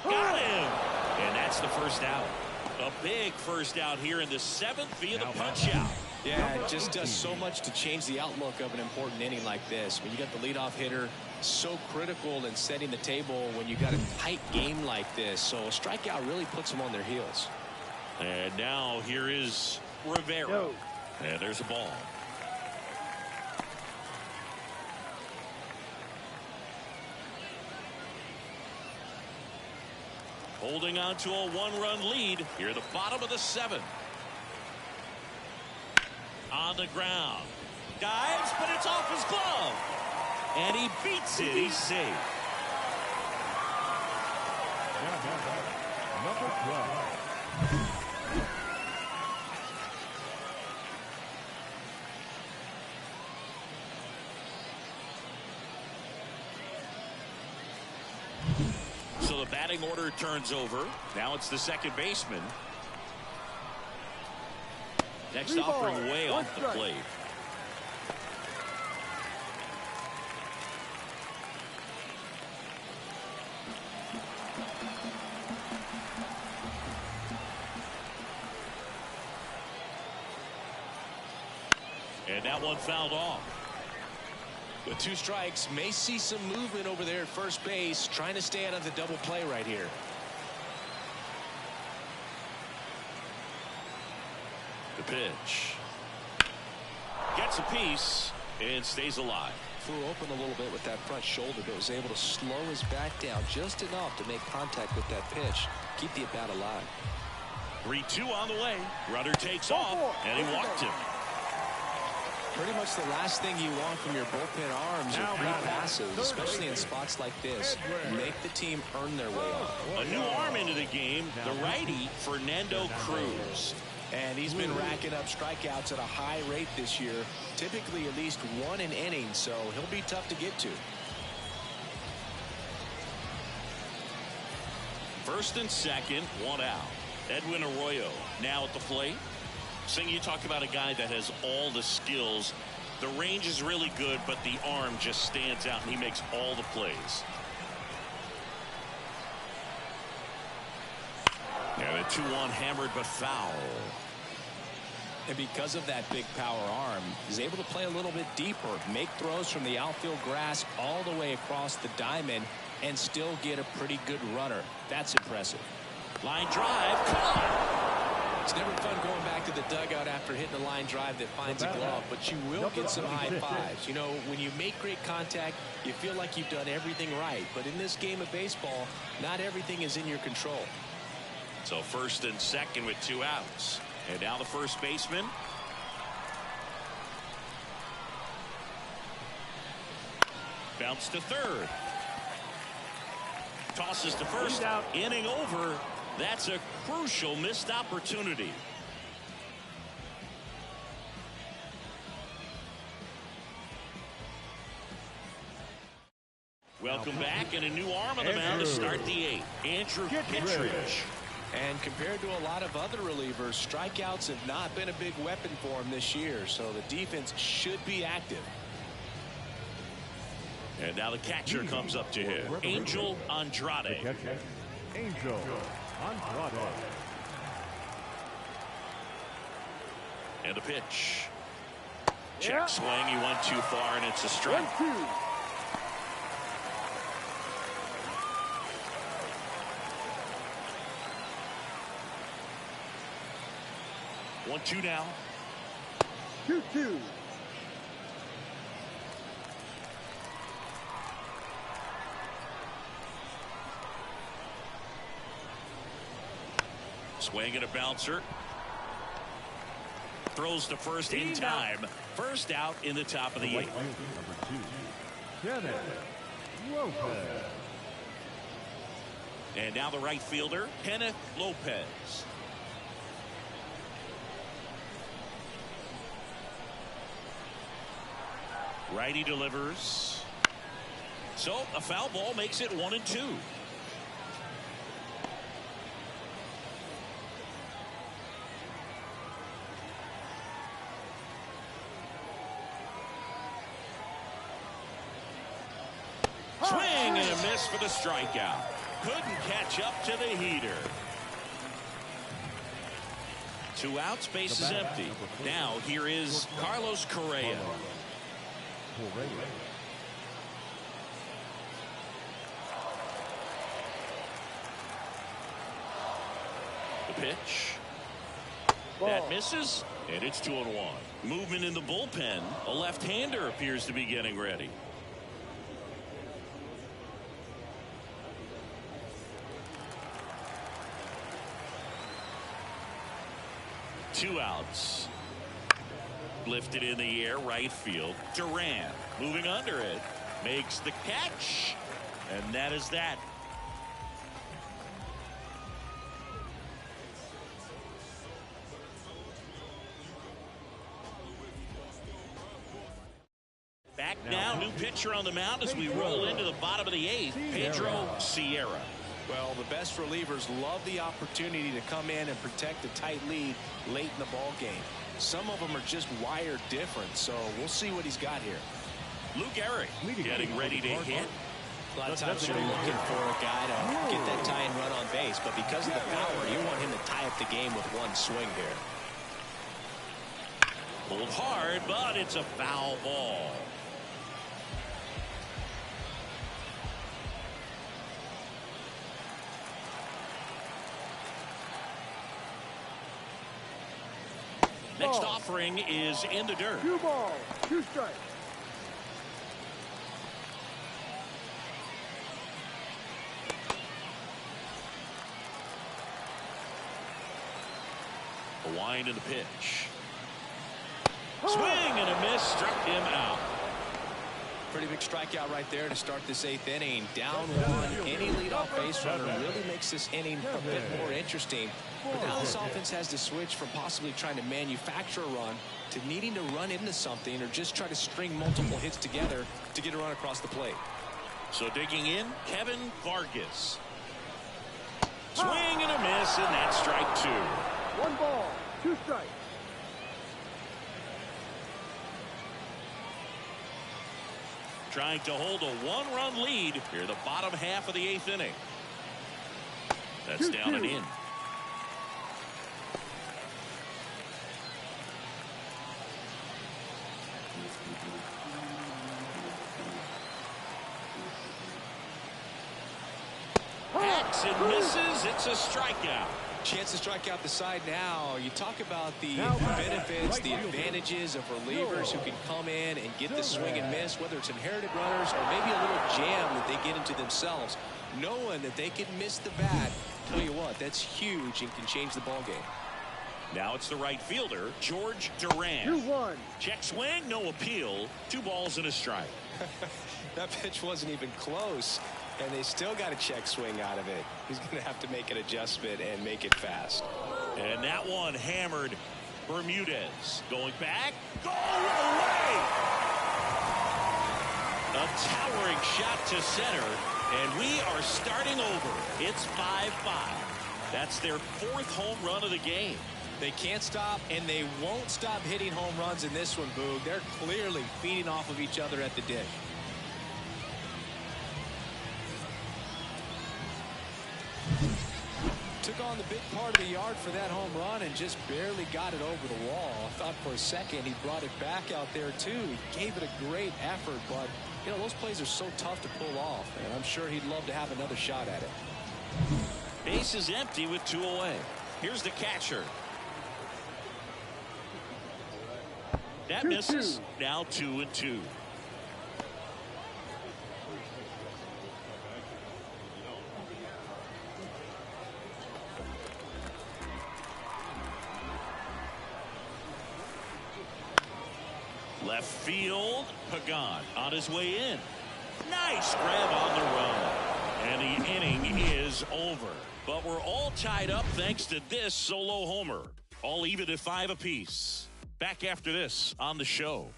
[SPEAKER 1] Got him! And that's the first out. A big first out here in the 7th via the punch out.
[SPEAKER 2] Yeah, it just does so much to change the outlook of an important inning like this. When you got the leadoff hitter, so critical in setting the table when you got a tight game like this. So a strikeout really puts them on their heels.
[SPEAKER 1] And now here is Rivera. And there's a ball. Holding on to a 1-run lead here at the bottom of the 7th. On the ground. Dives, but it's off his glove. And he beats it. He's safe.
[SPEAKER 4] Number 12.
[SPEAKER 1] So the batting order turns over. Now it's the second baseman. Next offering way off the plate. And that one fouled off.
[SPEAKER 2] With 2 strikes, may see some movement over there at first base, trying to stay out of the double play right here.
[SPEAKER 1] The pitch. Gets a piece and stays alive.
[SPEAKER 2] Flew open a little bit with that front shoulder, but was able to slow his bat down just enough to make contact with that pitch. Keep the at-bat alive.
[SPEAKER 1] 3-2 on the way. Runner takes off, and he walked him.
[SPEAKER 2] Pretty much the last thing you want from your bullpen arms are free passes, especially in spots like this. Make the team earn their way off.
[SPEAKER 1] A new arm into the game, the righty, Fernando Cruz.
[SPEAKER 2] And he's been racking up strikeouts at a high rate this year, typically at least one an inning, so he'll be tough to get to.
[SPEAKER 1] First and second, one out. Edwin Arroyo now at the plate. Sing, you talked about a guy that has all the skills. The range is really good, but the arm just stands out, and he makes all the plays. And a 2-1 hammered but foul.
[SPEAKER 2] And because of that big power arm, he's able to play a little bit deeper, make throws from the outfield grass all the way across the diamond, and still get a pretty good runner. That's impressive.
[SPEAKER 1] Line drive, caught.
[SPEAKER 2] It's never fun going back to the dugout after hitting a line drive that finds a glove, but you will get some high fives. You know, when you make great contact, you feel like you've done everything right. But in this game of baseball, not everything is in your control.
[SPEAKER 1] So first and second with 2 outs. And now the first baseman. Bounce to third. Tosses to first. Inning over. That's a crucial missed opportunity. Welcome back, and a new arm on the mound to start the 8th. Andrew Kittredge.
[SPEAKER 2] And compared to a lot of other relievers, strikeouts have not been a big weapon for him this year, so the defense should be active.
[SPEAKER 1] And now the catcher comes up to him, Angel Andrade.
[SPEAKER 4] Angel Andrade.
[SPEAKER 1] And a pitch. Check swing. He went too far, and it's a strike.
[SPEAKER 3] 1-2.
[SPEAKER 1] One, two now.
[SPEAKER 3] 2-2.
[SPEAKER 1] Swing and a bouncer. Throws to first in time. First out in the top of the 8th.
[SPEAKER 4] Number 2, Kenneth Lopez.
[SPEAKER 1] And now the right fielder, Kenneth Lopez. Righty delivers. So a foul ball makes it 1-2. Swing and a miss for the strikeout. Couldn't catch up to the heater. 2 outs, base is empty. Now here is Carlos Correa. The pitch. That misses, and it's 2-1. Movement in the bullpen. A left-hander appears to be getting ready. Two outs. Lifted in the air, right field. Duran moving under it. Makes the catch. And that is that. Back now, new pitcher on the mound as we roll into the bottom of the 8th, Pedro Sierra.
[SPEAKER 2] Well, the best relievers love the opportunity to come in and protect a tight lead late in the ball game. Some of them are just wired different, so we'll see what he's got here.
[SPEAKER 1] Luke Eric getting ready to hit.
[SPEAKER 2] A lot of times you're looking for a guy to get that tying run on base, but because of the power, you want him to tie up the game with one swing here.
[SPEAKER 1] Pulled hard, but it's a foul ball. Next offering is in the dirt.
[SPEAKER 3] 2 balls, 2 strikes.
[SPEAKER 1] The wind and the pitch. Swing and a miss, struck him out.
[SPEAKER 2] Pretty big strikeout right there to start this 8th inning. Down one, any leadoff base runner really makes this inning a bit more interesting. But now this offense has to switch from possibly trying to manufacture a run to needing to run into something or just try to string multiple hits together to get a run across the plate.
[SPEAKER 1] So digging in, Kevin Vargas. Swing and a miss, and that's strike 2.
[SPEAKER 3] 1 ball, 2 strikes.
[SPEAKER 1] Trying to hold a 1-run lead here, the bottom half of the 8th inning. That's down and in. Hacks and misses. It's a strikeout.
[SPEAKER 2] Chance to strike out the side now. You talk about the benefits, the advantages of relievers who can come in and get the swing and miss, whether it's inherited runners or maybe a little jam that they get into themselves. Knowing that they can miss the bat, tell you what, that's huge and can change the ball game.
[SPEAKER 1] Now it's the right fielder, George Duran.
[SPEAKER 3] 2-1.
[SPEAKER 1] Check swing, no appeal. 2 balls and a strike.
[SPEAKER 2] That pitch wasn't even close. And they still got a check swing out of it. He's going to have to make an adjustment and make it fast.
[SPEAKER 1] And that one hammered. Bermudez going back. Go away! A towering shot to center. And we are starting over. It's 5-5. That's their 4th home run of the game.
[SPEAKER 2] They can't stop, and they won't stop hitting home runs in this one, Boog. They're clearly feeding off of each other at the dish. Took on the big part of the yard for that home run and just barely got it over the wall. I thought for a second he brought it back out there too. He gave it a great effort, but you know those plays are so tough to pull off, and I'm sure he'd love to have another shot at it.
[SPEAKER 1] Base is empty with 2 away. Here's the catcher. That misses. Now 2-2. Left field, Pagan on his way in. Nice grab on the run. And the inning is over. But we're all tied up thanks to this solo homer. All even at 5 apiece. Back after this on the show.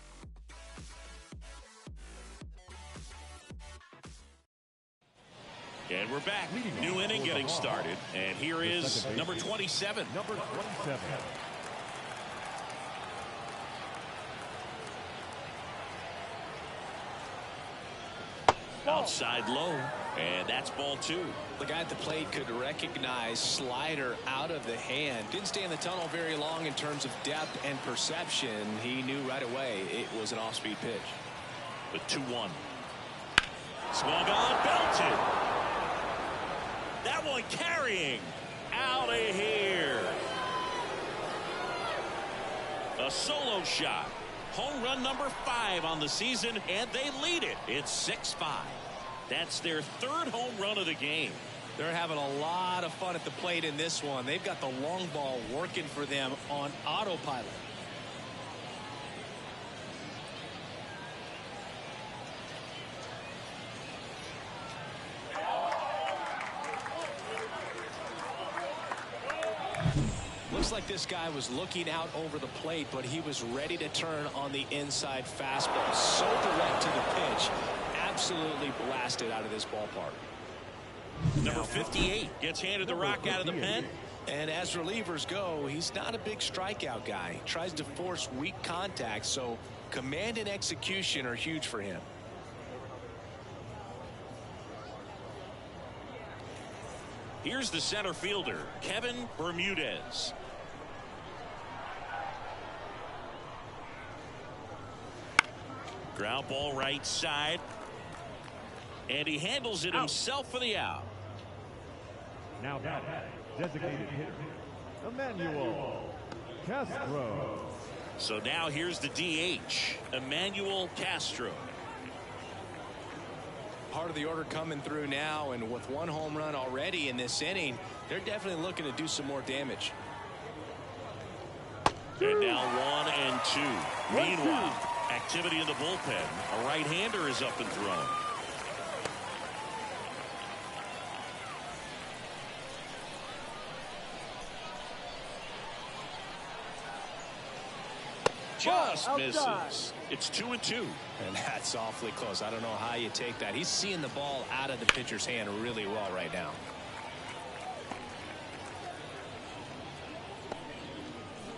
[SPEAKER 1] And we're back. New inning getting started. And here is number 27.
[SPEAKER 4] Number 27.
[SPEAKER 1] Outside low, and that's ball 2.
[SPEAKER 2] The guy at the plate could recognize slider out of the hand. Didn't stay in the tunnel very long in terms of depth and perception. He knew right away it was an off-speed pitch.
[SPEAKER 1] The 2-1. Swung on, belted. That one carrying. Out of here. A solo shot. Home run number 5 on the season, and they lead it. It's 6-5. That's their 3rd home run of the game.
[SPEAKER 2] They're having a lot of fun at the plate in this one. They've got the long ball working for them on autopilot. Looks like this guy was looking out over the plate, but he was ready to turn on the inside fastball. So direct to the pitch. Absolutely blasted out of this ballpark.
[SPEAKER 1] Number 58 gets handed the rock out of the pen.
[SPEAKER 2] And as relievers go, he's not a big strikeout guy. He tries to force weak contact, so command and execution are huge for him.
[SPEAKER 1] Here's the center fielder, Kevin Bermudez. Ground ball right side. And he handles it himself for the out.
[SPEAKER 4] Now batting, designated hitter, Emmanuel Castro.
[SPEAKER 1] So now here's the DH, Emmanuel Castro.
[SPEAKER 2] Part of the order coming through now, and with 1 home run already in this inning, they're definitely looking to do some more damage.
[SPEAKER 1] And now 1-2. Meanwhile, activity in the bullpen. A right-hander is up and thrown. Just misses. It's 2-2.
[SPEAKER 2] And that's awfully close. I don't know how you take that. He's seeing the ball out of the pitcher's hand really well right now.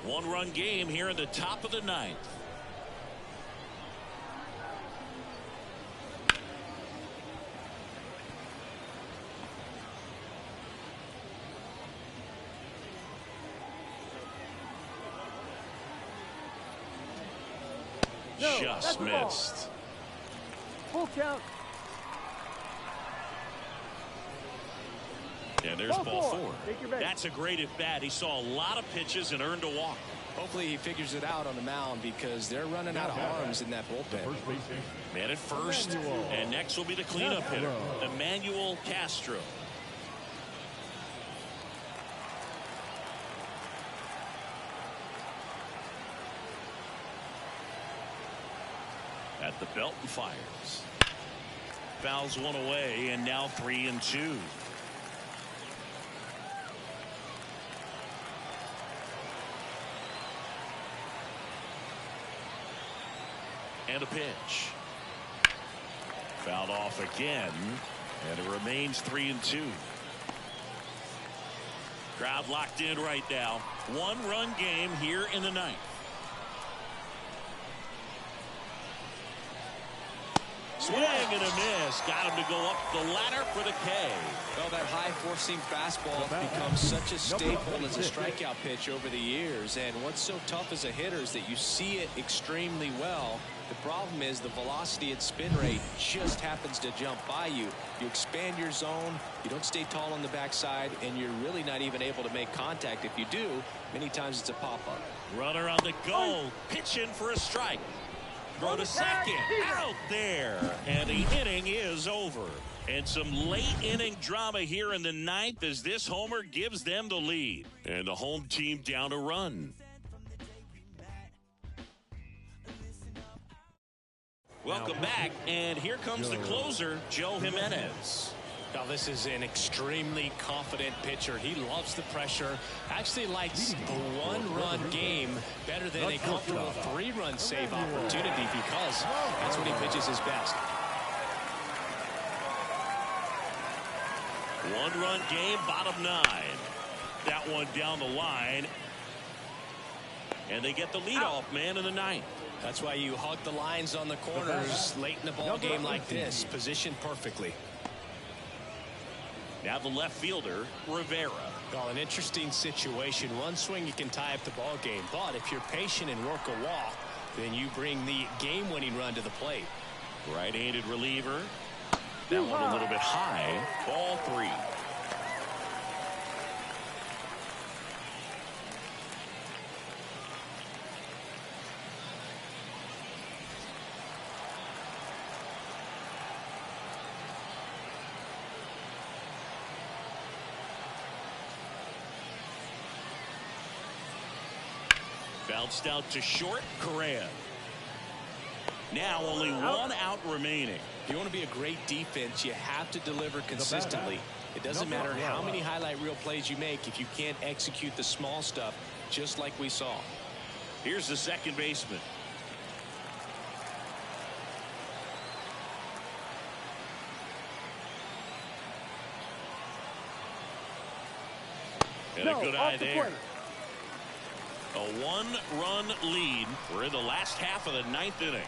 [SPEAKER 1] One-run game here in the top of the ninth. Just missed.
[SPEAKER 3] Full count.
[SPEAKER 1] And there's ball four. That's a great at bat. He saw a lot of pitches and earned a walk.
[SPEAKER 2] Hopefully he figures it out on the mound because they're running out of arms in that bullpen.
[SPEAKER 1] Man at first, and next will be the cleanup hitter, Emmanuel Castro. At the belt and fires. Fouls one away, and now 3-2. And a pitch. Fouled off again, and it remains 3-2. Crowd locked in right now. One-run game here in the ninth. Swing and a miss. Got him to go up the ladder for the K.
[SPEAKER 2] Well, that high four-seam fastball becomes such a staple as a strikeout pitch over the years. And what's so tough as a hitter is that you see it extremely well. The problem is the velocity and spin rate just happens to jump by you. You expand your zone, you don't stay tall on the backside, and you're really not even able to make contact. If you do, many times it's a pop-up.
[SPEAKER 1] Runner on the go. Pitching for a strike. Throw to second. Out there. And the inning is over. And some late inning drama here in the ninth as this homer gives them the lead. And the home team down a run. Welcome back. And here comes the closer, Joe Jimenez.
[SPEAKER 2] Now, this is an extremely confident pitcher. He loves the pressure. Actually likes the one-run game better than a comfortable three-run save opportunity because that's when he pitches his best.
[SPEAKER 1] One-run game, bottom nine. That one down the line. And they get the leadoff man in the ninth.
[SPEAKER 2] That's why you hug the lines on the corners late in the ball game like this. Positioned perfectly.
[SPEAKER 1] Now the left fielder, Rivera.
[SPEAKER 2] Well, an interesting situation. One swing you can tie up the ball game, but if you're patient and work a walk, then you bring the game-winning run to the plate.
[SPEAKER 1] Right-handed reliever. That one a little bit high. Ball three. Bounced out to short. Correa. Now only one out remaining.
[SPEAKER 2] If you want to be a great defense, you have to deliver consistently. It doesn't matter how many highlight reel plays you make if you can't execute the small stuff, just like we saw.
[SPEAKER 1] Here's the second baseman. And a good eye there. A one-run lead. We're in the last half of the ninth inning.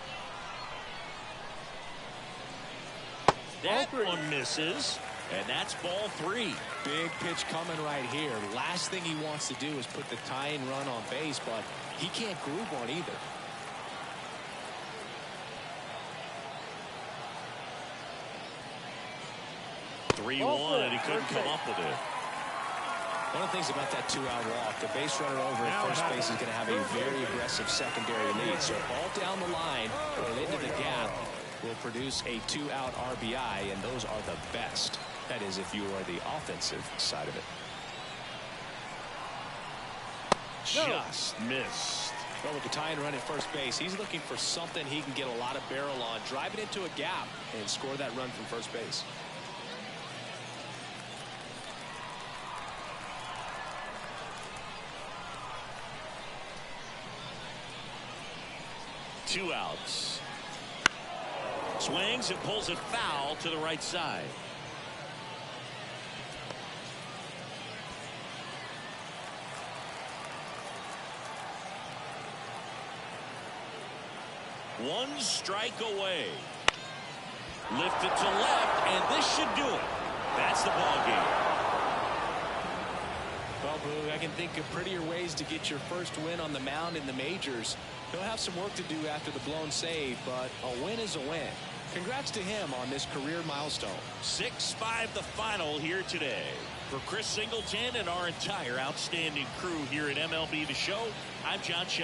[SPEAKER 1] That one misses, and that's ball three.
[SPEAKER 2] Big pitch coming right here. Last thing he wants to do is put the tying run on base, but he can't groove one either.
[SPEAKER 1] Three-one, and he couldn't come up with it.
[SPEAKER 2] One of the things about that two-out walk, the base runner over at first base is going to have a very aggressive secondary lead. So ball down the line or into the gap will produce a two-out RBI, and those are the best. That is, if you are the offensive side of it.
[SPEAKER 1] just missed.
[SPEAKER 2] Well, with the tying run at first base, he's looking for something he can get a lot of barrel on, drive it into a gap, and score that run from first base.
[SPEAKER 1] Two outs. Swings and pulls it foul to the right side. One strike away. Lifted to left, and this should do it. That's the ball game.
[SPEAKER 2] Well, Boo, I can think of prettier ways to get your first win on the mound in the majors. He'll have some work to do after the blown save, but a win is a win. Congrats to him on this career milestone.
[SPEAKER 1] 6-5 the final here today. For Chris Singleton and our entire outstanding crew here at MLB The Show, I'm John Shaw.